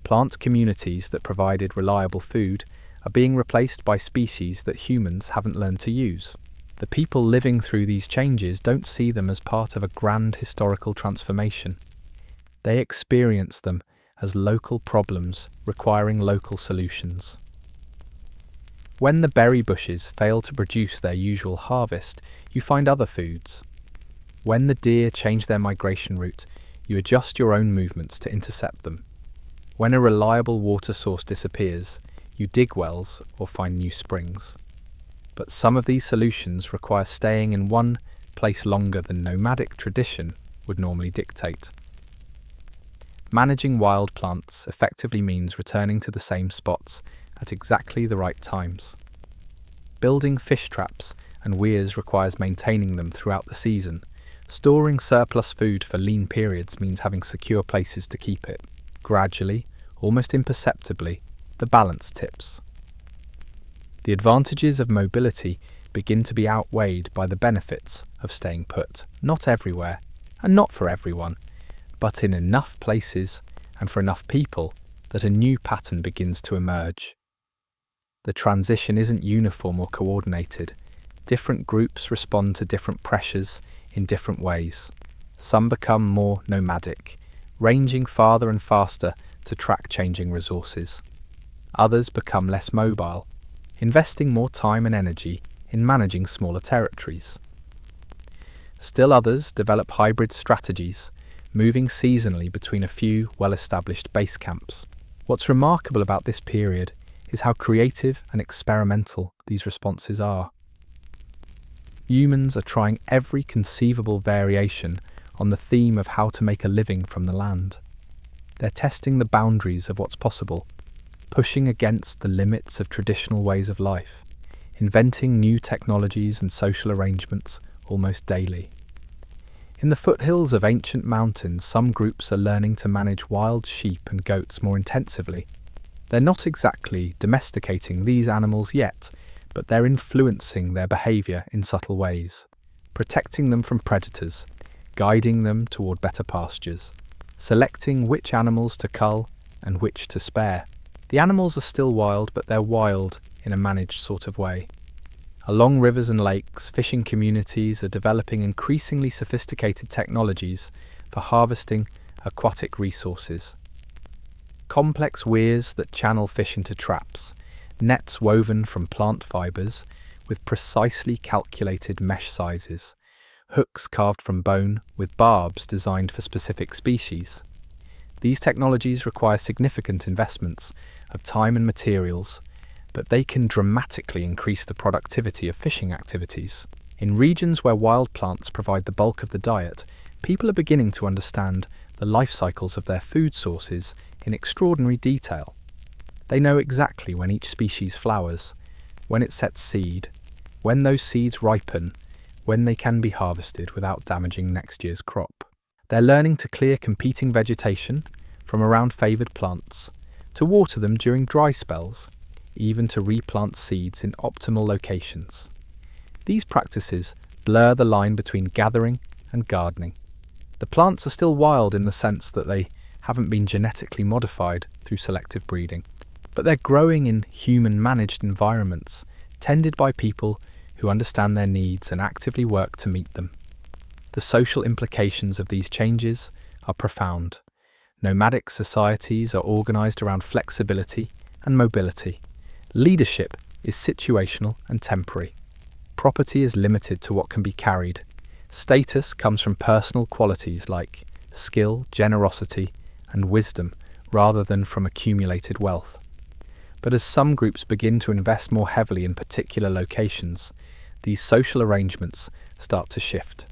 Plant communities that provided reliable food are being replaced by species that humans haven't learned to use. The people living through these changes don't see them as part of a grand historical transformation. They experience them as local problems requiring local solutions. When the berry bushes fail to produce their usual harvest, you find other foods. When the deer change their migration route, you adjust your own movements to intercept them. When a reliable water source disappears, you dig wells or find new springs. But some of these solutions require staying in one place longer than nomadic tradition would normally dictate. Managing wild plants effectively means returning to the same spots at exactly the right times. Building fish traps and weirs requires maintaining them throughout the season. Storing surplus food for lean periods means having secure places to keep it. Gradually, almost imperceptibly, the balance tips. The advantages of mobility begin to be outweighed by the benefits of staying put. Not everywhere, and not for everyone, but in enough places and for enough people that a new pattern begins to emerge. The transition isn't uniform or coordinated. Different groups respond to different pressures in different ways. Some become more nomadic, ranging farther and faster to track changing resources. Others become less mobile, investing more time and energy in managing smaller territories. Still others develop hybrid strategies, moving seasonally between a few well-established base camps. What's remarkable about this period is how creative and experimental these responses are. Humans are trying every conceivable variation on the theme of how to make a living from the land. They're testing the boundaries of what's possible, pushing against the limits of traditional ways of life, inventing new technologies and social arrangements almost daily. In the foothills of ancient mountains, some groups are learning to manage wild sheep and goats more intensively. They're not exactly domesticating these animals yet, but they're influencing their behaviour in subtle ways, protecting them from predators, guiding them toward better pastures, selecting which animals to cull and which to spare. The animals are still wild, but they're wild in a managed sort of way. Along rivers and lakes, fishing communities are developing increasingly sophisticated technologies for harvesting aquatic resources. Complex weirs that channel fish into traps, nets woven from plant fibres with precisely calculated mesh sizes, hooks carved from bone with barbs designed for specific species. These technologies require significant investments of time and materials, but they can dramatically increase the productivity of fishing activities. In regions where wild plants provide the bulk of the diet, people are beginning to understand the life cycles of their food sources in extraordinary detail. They know exactly when each species flowers, when it sets seed, when those seeds ripen, when they can be harvested without damaging next year's crop. They're learning to clear competing vegetation from around favoured plants, to water them during dry spells, even to replant seeds in optimal locations. These practices blur the line between gathering and gardening. The plants are still wild in the sense that they haven't been genetically modified through selective breeding, but they're growing in human-managed environments, tended by people who understand their needs and actively work to meet them. The social implications of these changes are profound. Nomadic societies are organised around flexibility and mobility. Leadership is situational and temporary. Property is limited to what can be carried. Status comes from personal qualities like skill, generosity, and wisdom, rather than from accumulated wealth. But as some groups begin to invest more heavily in particular locations, these social arrangements start to shift.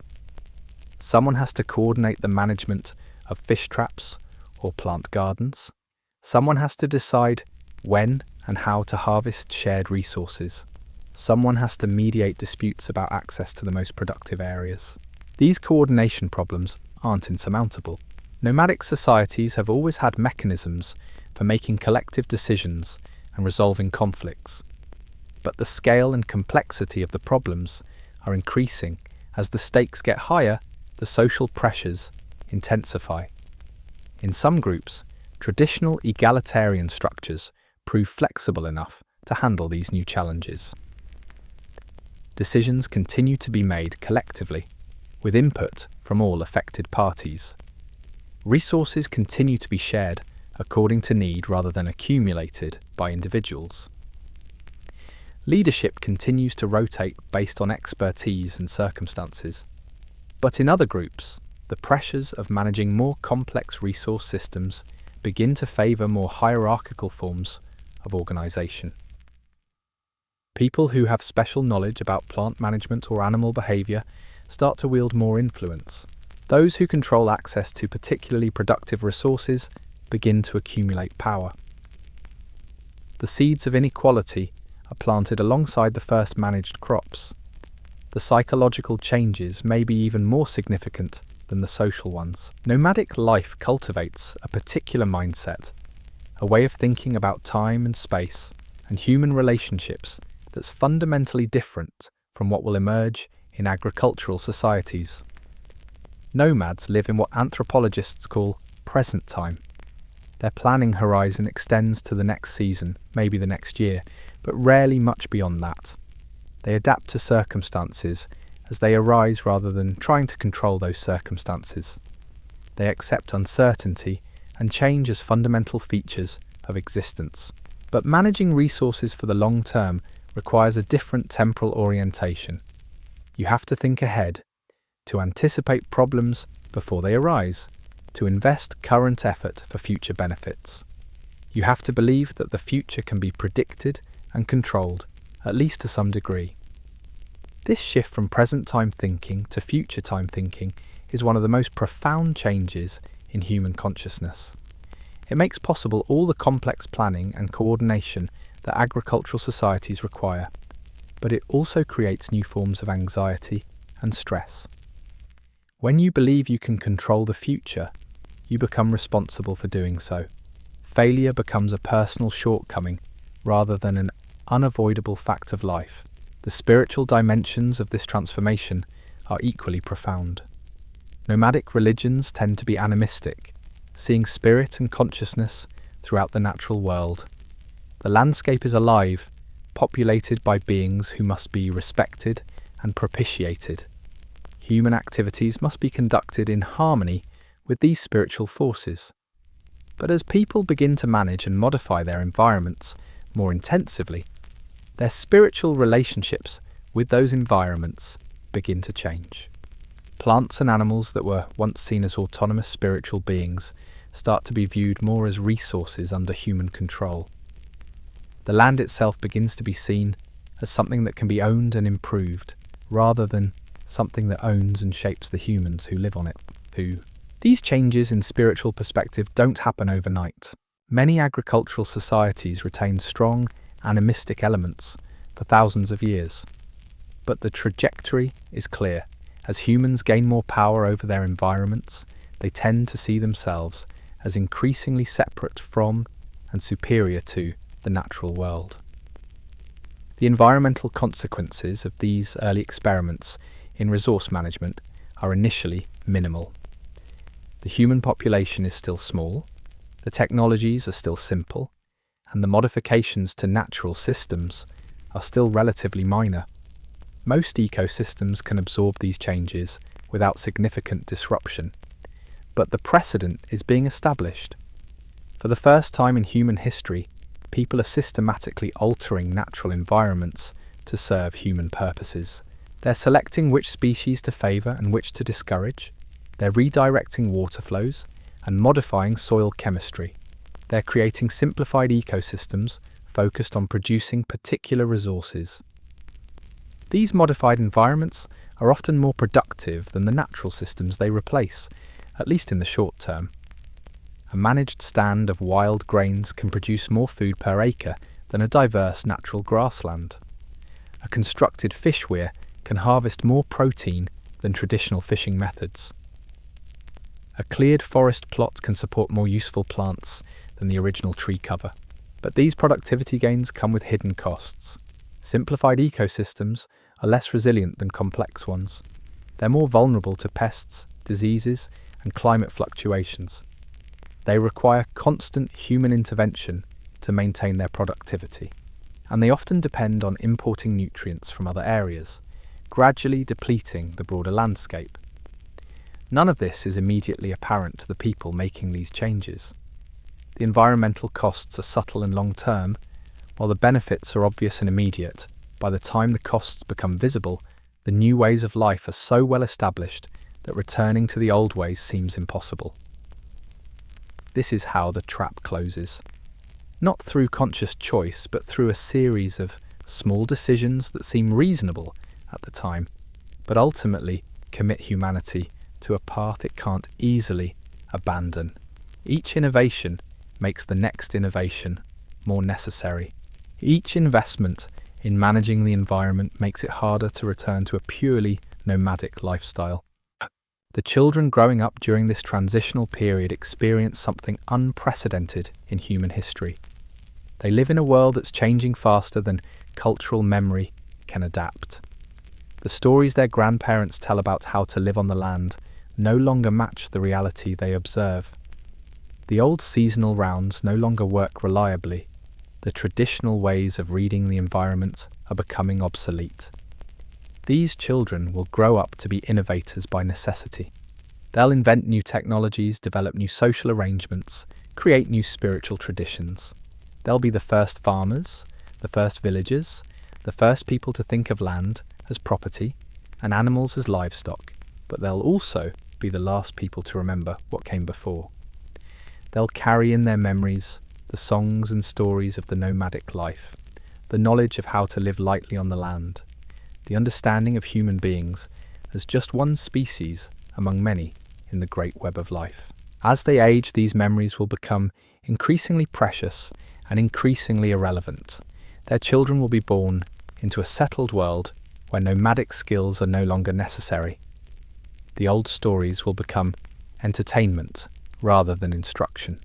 Someone has to coordinate the management of fish traps or plant gardens. Someone has to decide when and how to harvest shared resources. Someone has to mediate disputes about access to the most productive areas. These coordination problems aren't insurmountable. Nomadic societies have always had mechanisms for making collective decisions and resolving conflicts. But the scale and complexity of the problems are increasing. As the stakes get higher, the social pressures intensify. In some groups, traditional egalitarian structures prove flexible enough to handle these new challenges. Decisions continue to be made collectively, with input from all affected parties. Resources continue to be shared according to need rather than accumulated by individuals. Leadership continues to rotate based on expertise and circumstances. But in other groups, the pressures of managing more complex resource systems begin to favour more hierarchical forms of organisation. People who have special knowledge about plant management or animal behaviour start to wield more influence. Those who control access to particularly productive resources begin to accumulate power. The seeds of inequality are planted alongside the first managed crops. The psychological changes may be even more significant than the social ones. Nomadic life cultivates a particular mindset, a way of thinking about time and space and human relationships that's fundamentally different from what will emerge in agricultural societies. Nomads live in what anthropologists call present time. Their planning horizon extends to the next season, maybe the next year, but rarely much beyond that. They adapt to circumstances as they arise rather than trying to control those circumstances. They accept uncertainty and change as fundamental features of existence. But managing resources for the long term requires a different temporal orientation. You have to think ahead, to anticipate problems before they arise, to invest current effort for future benefits. You have to believe that the future can be predicted and controlled, at least to some degree. This shift from present time thinking to future time thinking is one of the most profound changes in human consciousness. It makes possible all the complex planning and coordination that agricultural societies require, but it also creates new forms of anxiety and stress. When you believe you can control the future, you become responsible for doing so. Failure becomes a personal shortcoming rather than an unavoidable fact of life. The spiritual dimensions of this transformation are equally profound. Nomadic religions tend to be animistic, seeing spirit and consciousness throughout the natural world. The landscape is alive, populated by beings who must be respected and propitiated. Human activities must be conducted in harmony with these spiritual forces. But as people begin to manage and modify their environments more intensively, their spiritual relationships with those environments begin to change. Plants and animals that were once seen as autonomous spiritual beings start to be viewed more as resources under human control. The land itself begins to be seen as something that can be owned and improved, rather than something that owns and shapes the humans who live on it. These changes in spiritual perspective don't happen overnight. Many agricultural societies retain strong animistic elements for thousands of years. But the trajectory is clear. As humans gain more power over their environments, they tend to see themselves as increasingly separate from and superior to the natural world. The environmental consequences of these early experiments in resource management are initially minimal. The human population is still small, the technologies are still simple, and the modifications to natural systems are still relatively minor. Most ecosystems can absorb these changes without significant disruption, but the precedent is being established. For the first time in human history, people are systematically altering natural environments to serve human purposes. They're selecting which species to favour and which to discourage. They're redirecting water flows and modifying soil chemistry. They're creating simplified ecosystems focused on producing particular resources. These modified environments are often more productive than the natural systems they replace, at least in the short term. A managed stand of wild grains can produce more food per acre than a diverse natural grassland. A constructed fish weir can harvest more protein than traditional fishing methods. A cleared forest plot can support more useful plants than the original tree cover. But these productivity gains come with hidden costs. Simplified ecosystems are less resilient than complex ones. They're more vulnerable to pests, diseases, and climate fluctuations. They require constant human intervention to maintain their productivity, and they often depend on importing nutrients from other areas, gradually depleting the broader landscape. None of this is immediately apparent to the people making these changes. The environmental costs are subtle and long-term, while the benefits are obvious and immediate. By the time the costs become visible, the new ways of life are so well established that returning to the old ways seems impossible. This is how the trap closes. Not through conscious choice, but through a series of small decisions that seem reasonable at the time, but ultimately commit humanity to a path it can't easily abandon. Each innovation makes the next innovation more necessary. Each investment in managing the environment makes it harder to return to a purely nomadic lifestyle. The children growing up during this transitional period experience something unprecedented in human history. They live in a world that's changing faster than cultural memory can adapt. The stories their grandparents tell about how to live on the land no longer match the reality they observe. The old seasonal rounds no longer work reliably. The traditional ways of reading the environment are becoming obsolete. These children will grow up to be innovators by necessity. They'll invent new technologies, develop new social arrangements, create new spiritual traditions. They'll be the first farmers, the first villagers, the first people to think of land as property and animals as livestock, but they'll also be the last people to remember what came before. They'll carry in their memories the songs and stories of the nomadic life, the knowledge of how to live lightly on the land, the understanding of human beings as just one species among many in the great web of life. As they age, these memories will become increasingly precious and increasingly irrelevant. Their children will be born into a settled world where nomadic skills are no longer necessary. The old stories will become entertainment rather than instruction.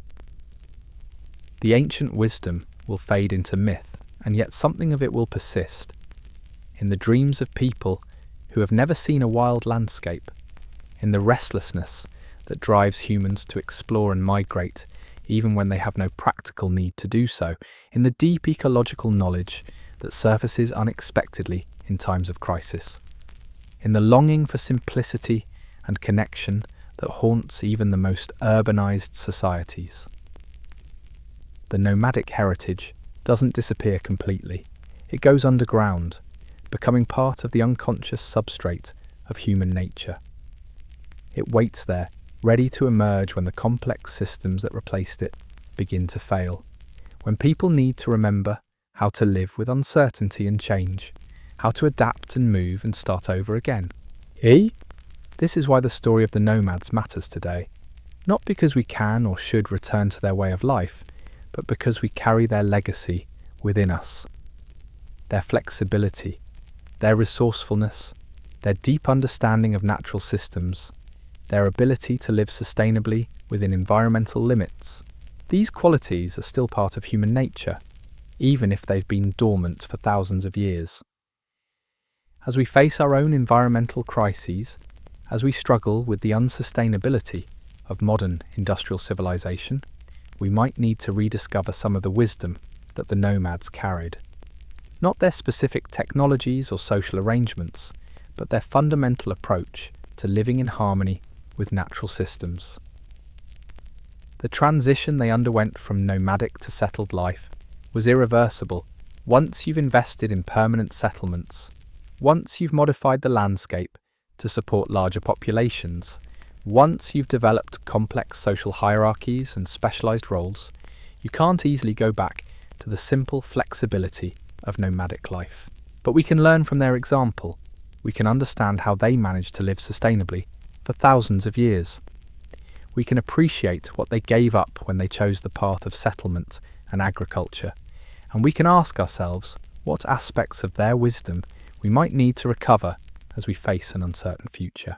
The ancient wisdom will fade into myth, and yet something of it will persist. In the dreams of people who have never seen a wild landscape, in the restlessness that drives humans to explore and migrate even when they have no practical need to do so, in the deep ecological knowledge that surfaces unexpectedly in times of crisis, in the longing for simplicity and connection that haunts even the most urbanized societies. The nomadic heritage doesn't disappear completely. It goes underground, becoming part of the unconscious substrate of human nature. It waits there, ready to emerge when the complex systems that replaced it begin to fail, when people need to remember how to live with uncertainty and change, how to adapt and move and start over again. This is why the story of the nomads matters today, not because we can or should return to their way of life, but because we carry their legacy within us. Their flexibility, their resourcefulness, their deep understanding of natural systems, their ability to live sustainably within environmental limits. These qualities are still part of human nature, even if they've been dormant for thousands of years. As we face our own environmental crises, as we struggle with the unsustainability of modern industrial civilization, we might need to rediscover some of the wisdom that the nomads carried. Not their specific technologies or social arrangements, but their fundamental approach to living in harmony with natural systems. The transition they underwent from nomadic to settled life was irreversible. Once you've invested in permanent settlements, once you've modified the landscape to support larger populations, once you've developed complex social hierarchies and specialized roles, you can't easily go back to the simple flexibility of nomadic life. But we can learn from their example. We can understand how they managed to live sustainably for thousands of years. We can appreciate what they gave up when they chose the path of settlement and agriculture, and we can ask ourselves what aspects of their wisdom we might need to recover as we face an uncertain future.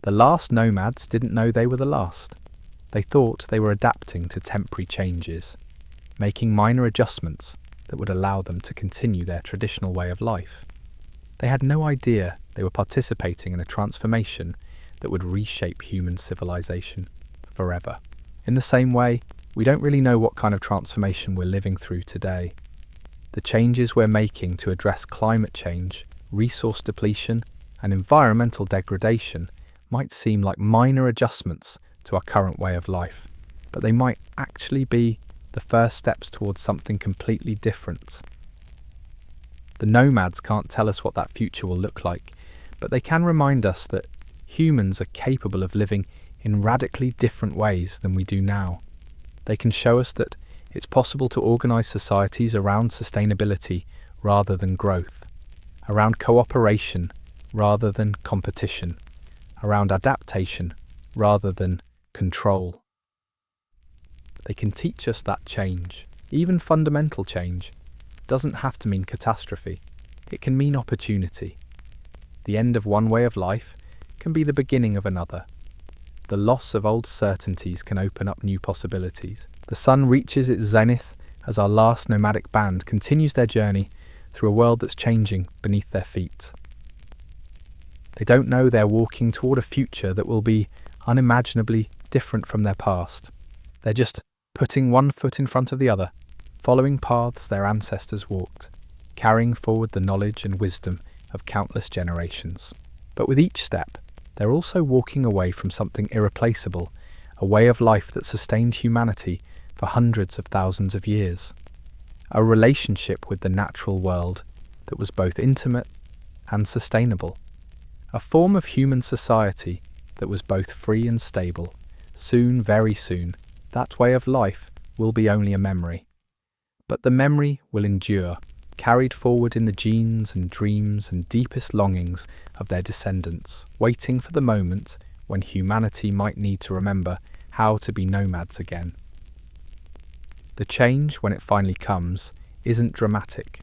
The last nomads didn't know they were the last. They thought they were adapting to temporary changes, making minor adjustments that would allow them to continue their traditional way of life. They had no idea they were participating in a transformation that would reshape human civilization forever. In the same way, we don't really know what kind of transformation we're living through today. The changes we're making to address climate change, resource depletion, and environmental degradation might seem like minor adjustments to our current way of life, but they might actually be the first steps towards something completely different. The nomads can't tell us what that future will look like, but they can remind us that humans are capable of living in radically different ways than we do now. They can show us that it's possible to organise societies around sustainability rather than growth, around cooperation rather than competition, around adaptation rather than control. They can teach us that change, even fundamental change, doesn't have to mean catastrophe. It can mean opportunity. The end of one way of life can be the beginning of another. The loss of old certainties can open up new possibilities. The sun reaches its zenith as our last nomadic band continues their journey through a world that's changing beneath their feet. They don't know they're walking toward a future that will be unimaginably different from their past. They're just putting one foot in front of the other, following paths their ancestors walked, carrying forward the knowledge and wisdom of countless generations. But with each step, they're also walking away from something irreplaceable, a way of life that sustained humanity for hundreds of thousands of years. A relationship with the natural world that was both intimate and sustainable. A form of human society that was both free and stable. Soon, very soon, that way of life will be only a memory. But the memory will endure, carried forward in the genes and dreams and deepest longings of their descendants, waiting for the moment when humanity might need to remember how to be nomads again. The change, when it finally comes, isn't dramatic.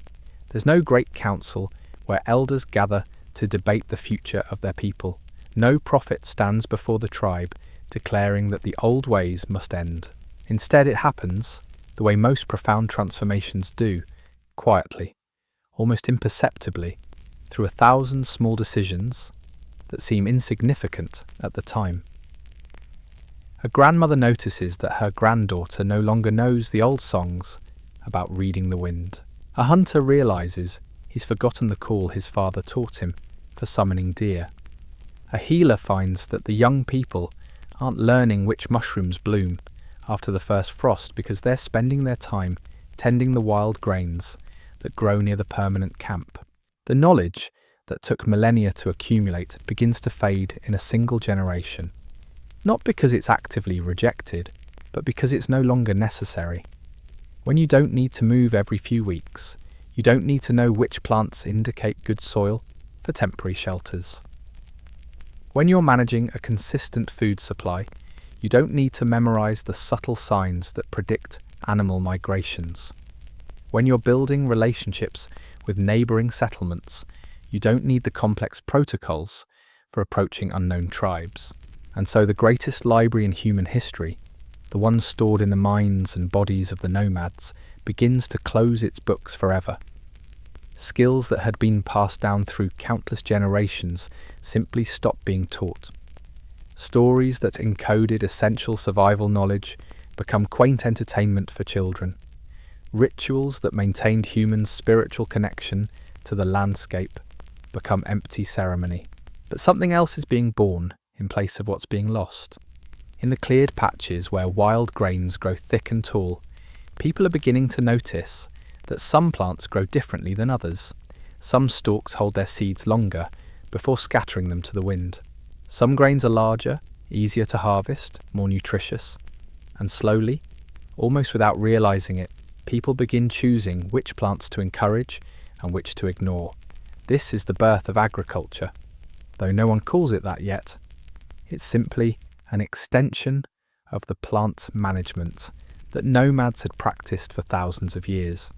There's no great council where elders gather to debate the future of their people. No prophet stands before the tribe declaring that the old ways must end. Instead, it happens the way most profound transformations do, quietly, almost imperceptibly, through 1,000 small decisions that seem insignificant at the time. A grandmother notices that her granddaughter no longer knows the old songs about reading the wind. A hunter realizes he's forgotten the call his father taught him for summoning deer. A healer finds that the young people aren't learning which mushrooms bloom after the first frost because they're spending their time tending the wild grains that grow near the permanent camp. The knowledge that took millennia to accumulate begins to fade in a single generation. Not because it's actively rejected, but because it's no longer necessary. When you don't need to move every few weeks, you don't need to know which plants indicate good soil for temporary shelters. When you're managing a consistent food supply, you don't need to memorize the subtle signs that predict animal migrations. When you're building relationships with neighboring settlements, you don't need the complex protocols for approaching unknown tribes. And so the greatest library in human history, the one stored in the minds and bodies of the nomads, begins to close its books forever. Skills that had been passed down through countless generations simply stop being taught. Stories that encoded essential survival knowledge become quaint entertainment for children. Rituals that maintained humans' spiritual connection to the landscape become empty ceremony. But something else is being born in place of what's being lost. In the cleared patches where wild grains grow thick and tall, people are beginning to notice that some plants grow differently than others. Some stalks hold their seeds longer before scattering them to the wind. Some grains are larger, easier to harvest, more nutritious. And slowly, almost without realizing it, people begin choosing which plants to encourage and which to ignore. This is the birth of agriculture. Though no one calls it that yet, it's simply an extension of the plant management that nomads had practiced for thousands of years.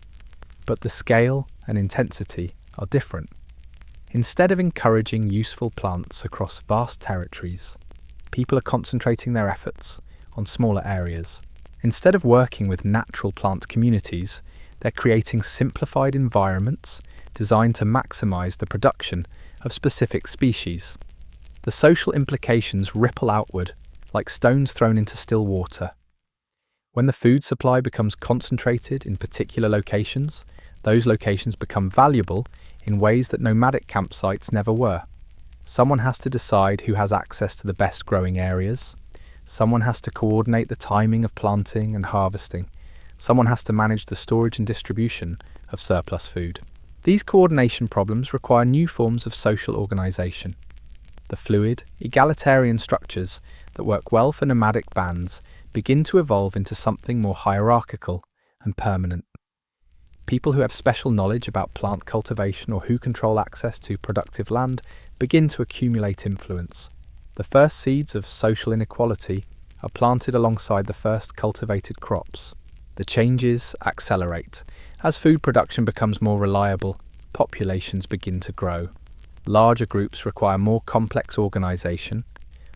But the scale and intensity are different. Instead of encouraging useful plants across vast territories, people are concentrating their efforts on smaller areas. Instead of working with natural plant communities, they're creating simplified environments designed to maximize the production of specific species. The social implications ripple outward like stones thrown into still water. When the food supply becomes concentrated in particular locations, those locations become valuable in ways that nomadic campsites never were. Someone has to decide who has access to the best growing areas. Someone has to coordinate the timing of planting and harvesting. Someone has to manage the storage and distribution of surplus food. These coordination problems require new forms of social organization. The fluid, egalitarian structures that work well for nomadic bands begin to evolve into something more hierarchical and permanent. People who have special knowledge about plant cultivation or who control access to productive land begin to accumulate influence. The first seeds of social inequality are planted alongside the first cultivated crops. The changes accelerate. As food production becomes more reliable, populations begin to grow. Larger groups require more complex organization,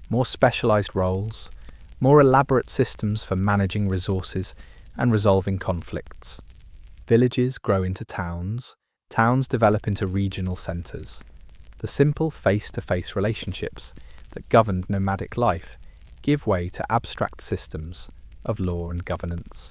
more specialized roles, more elaborate systems for managing resources and resolving conflicts. Villages grow into towns, towns develop into regional centers. The simple face-to-face relationships that governed nomadic life give way to abstract systems of law and governance.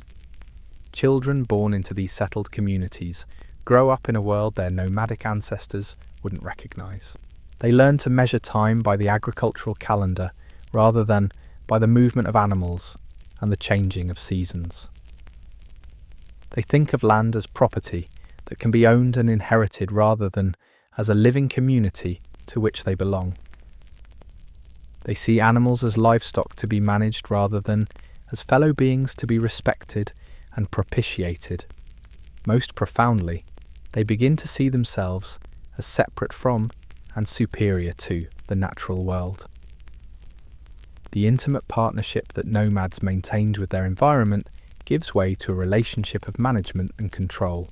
Children born into these settled communities grow up in a world their nomadic ancestors wouldn't recognize. They learn to measure time by the agricultural calendar rather than by the movement of animals and the changing of seasons. They think of land as property that can be owned and inherited rather than as a living community to which they belong. They see animals as livestock to be managed rather than as fellow beings to be respected and propitiated. Most profoundly, they begin to see themselves as separate from and superior to the natural world. The intimate partnership that nomads maintained with their environment gives way to a relationship of management and control.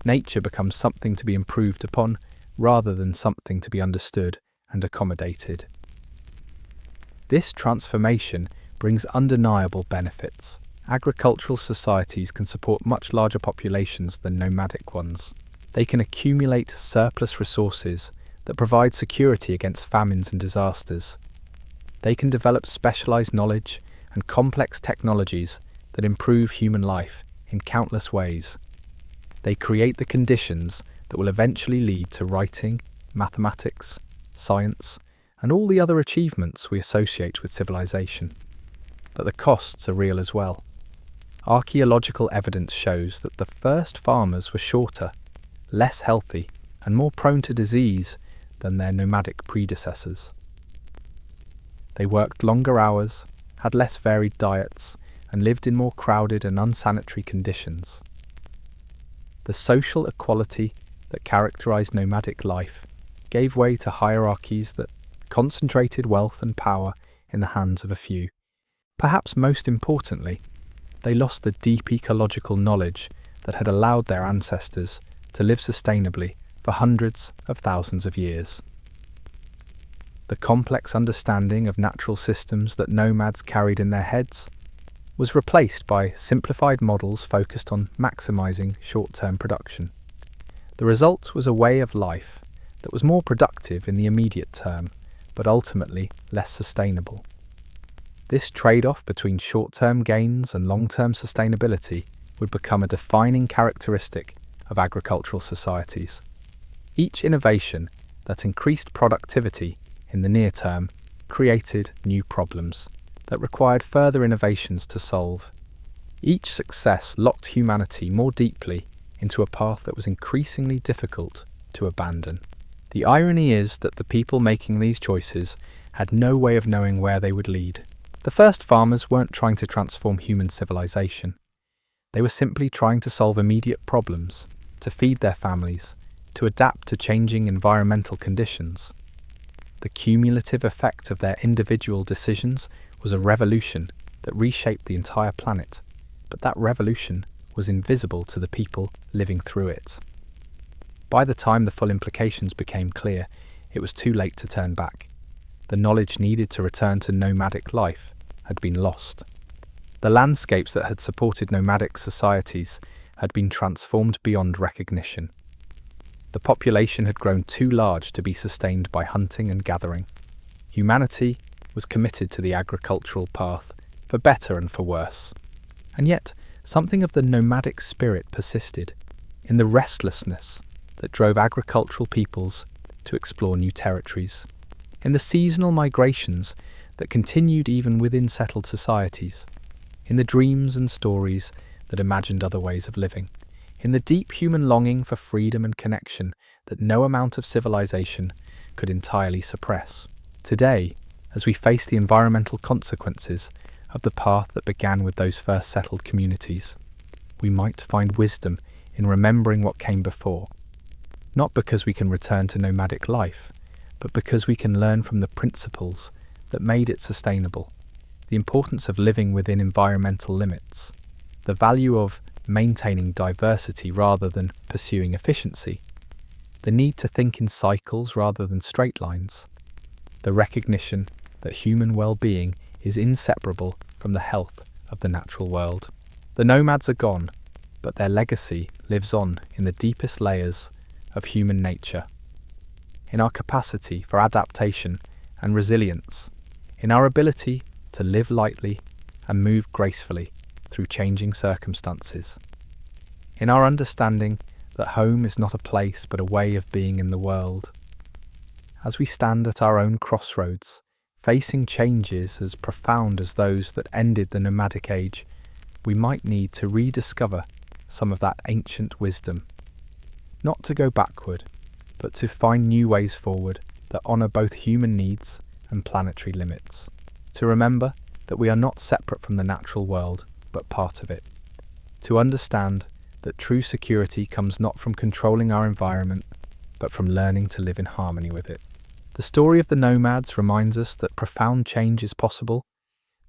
Nature becomes something to be improved upon rather than something to be understood and accommodated. This transformation brings undeniable benefits. Agricultural societies can support much larger populations than nomadic ones. They can accumulate surplus resources that provide security against famines and disasters. They can develop specialized knowledge and complex technologies that improve human life in countless ways. They create the conditions that will eventually lead to writing, mathematics, science, and all the other achievements we associate with civilization. But the costs are real as well. Archaeological evidence shows that the first farmers were shorter, less healthy, and more prone to disease than their nomadic predecessors. They worked longer hours, had less varied diets, and lived in more crowded and unsanitary conditions. The social equality that characterized nomadic life gave way to hierarchies that concentrated wealth and power in the hands of a few. Perhaps most importantly, they lost the deep ecological knowledge that had allowed their ancestors to live sustainably for hundreds of thousands of years. The complex understanding of natural systems that nomads carried in their heads was replaced by simplified models focused on maximizing short-term production. The result was a way of life that was more productive in the immediate term, but ultimately less sustainable. This trade-off between short-term gains and long-term sustainability would become a defining characteristic of agricultural societies. Each innovation that increased productivity in the near term created new problems that required further innovations to solve. Each success locked humanity more deeply into a path that was increasingly difficult to abandon. The irony is that the people making these choices had no way of knowing where they would lead. The first farmers weren't trying to transform human civilization. They were simply trying to solve immediate problems, to feed their families, to adapt to changing environmental conditions. The cumulative effect of their individual decisions was a revolution that reshaped the entire planet, but that revolution was invisible to the people living through it. By the time the full implications became clear, it was too late to turn back. The knowledge needed to return to nomadic life had been lost. The landscapes that had supported nomadic societies had been transformed beyond recognition. The population had grown too large to be sustained by hunting and gathering. Humanity was committed to the agricultural path, for better and for worse. And yet, something of the nomadic spirit persisted, in the restlessness that drove agricultural peoples to explore new territories, in the seasonal migrations that continued even within settled societies, in the dreams and stories that imagined other ways of living, in the deep human longing for freedom and connection that no amount of civilization could entirely suppress. Today, as we face the environmental consequences of the path that began with those first settled communities, we might find wisdom in remembering what came before, not because we can return to nomadic life, but because we can learn from the principles that made it sustainable, the importance of living within environmental limits, the value of maintaining diversity rather than pursuing efficiency, the need to think in cycles rather than straight lines, the recognition that human well-being is inseparable from the health of the natural world. The nomads are gone, but their legacy lives on in the deepest layers of human nature. in our capacity for adaptation and resilience, in our ability to live lightly and move gracefully through changing circumstances, in our understanding that home is not a place but a way of being in the world. As we stand at our own crossroads, facing changes as profound as those that ended the nomadic age, we might need to rediscover some of that ancient wisdom. Not to go backward, but to find new ways forward that honour both human needs and planetary limits. To remember that we are not separate from the natural world, but part of it. To understand that true security comes not from controlling our environment, but from learning to live in harmony with it. The story of the nomads reminds us that profound change is possible,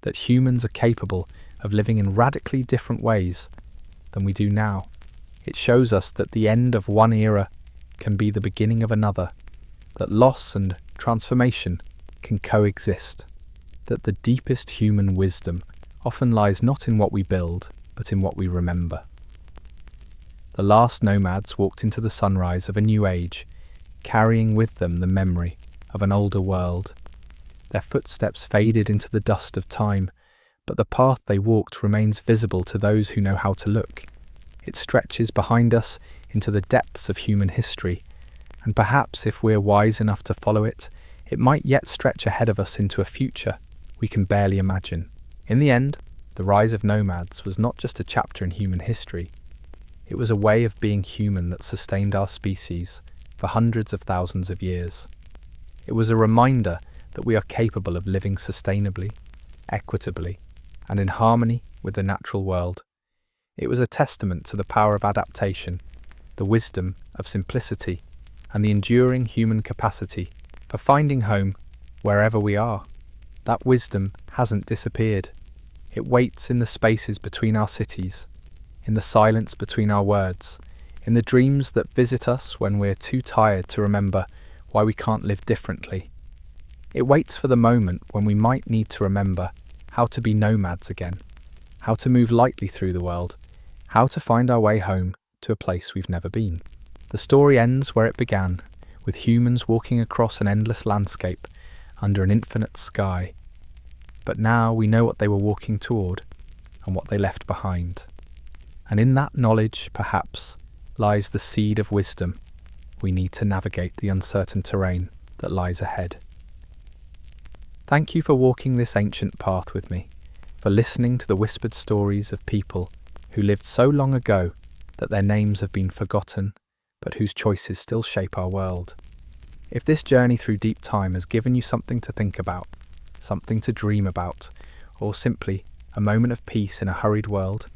that humans are capable of living in radically different ways than we do now. It shows us that the end of one era can be the beginning of another, that loss and transformation can coexist, that the deepest human wisdom often lies not in what we build, but in what we remember. The last nomads walked into the sunrise of a new age, carrying with them the memory of an older world. Their footsteps faded into the dust of time, but the path they walked remains visible to those who know how to look. It stretches behind us into the depths of human history, and perhaps if we're wise enough to follow it, it might yet stretch ahead of us into a future we can barely imagine. In the end, the rise of nomads was not just a chapter in human history. It was a way of being human that sustained our species for hundreds of thousands of years. It was a reminder that we are capable of living sustainably, equitably, and in harmony with the natural world. It was a testament to the power of adaptation, the wisdom of simplicity, and the enduring human capacity for finding home wherever we are. That wisdom hasn't disappeared. It waits in the spaces between our cities, in the silence between our words, in the dreams that visit us when we're too tired to remember why we can't live differently. It waits for the moment when we might need to remember how to be nomads again, how to move lightly through the world, how to find our way home to a place we've never been. The story ends where it began, with humans walking across an endless landscape under an infinite sky. But now we know what they were walking toward and what they left behind. And in that knowledge, perhaps, lies the seed of wisdom we need to navigate the uncertain terrain that lies ahead. Thank you for walking this ancient path with me, for listening to the whispered stories of people who lived so long ago that their names have been forgotten, but whose choices still shape our world. If this journey through deep time has given you something to think about, something to dream about, or simply a moment of peace in a hurried world,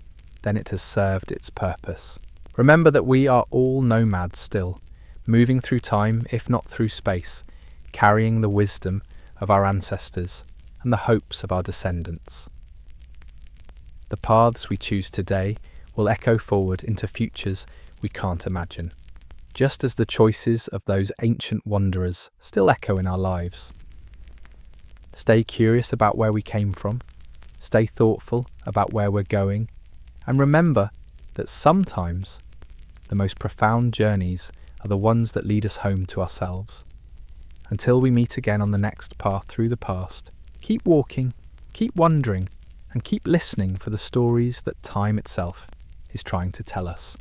then it has served its purpose. Remember that we are all nomads still, moving through time, if not through space, carrying the wisdom of our ancestors and the hopes of our descendants. The paths we choose today will echo forward into futures we can't imagine, just as the choices of those ancient wanderers still echo in our lives. Stay curious about where we came from, stay thoughtful about where we're going, and remember that sometimes the most profound journeys are the ones that lead us home to ourselves. Until we meet again on the next path through the past, keep walking, keep wondering, and keep listening for the stories that time itself is trying to tell us.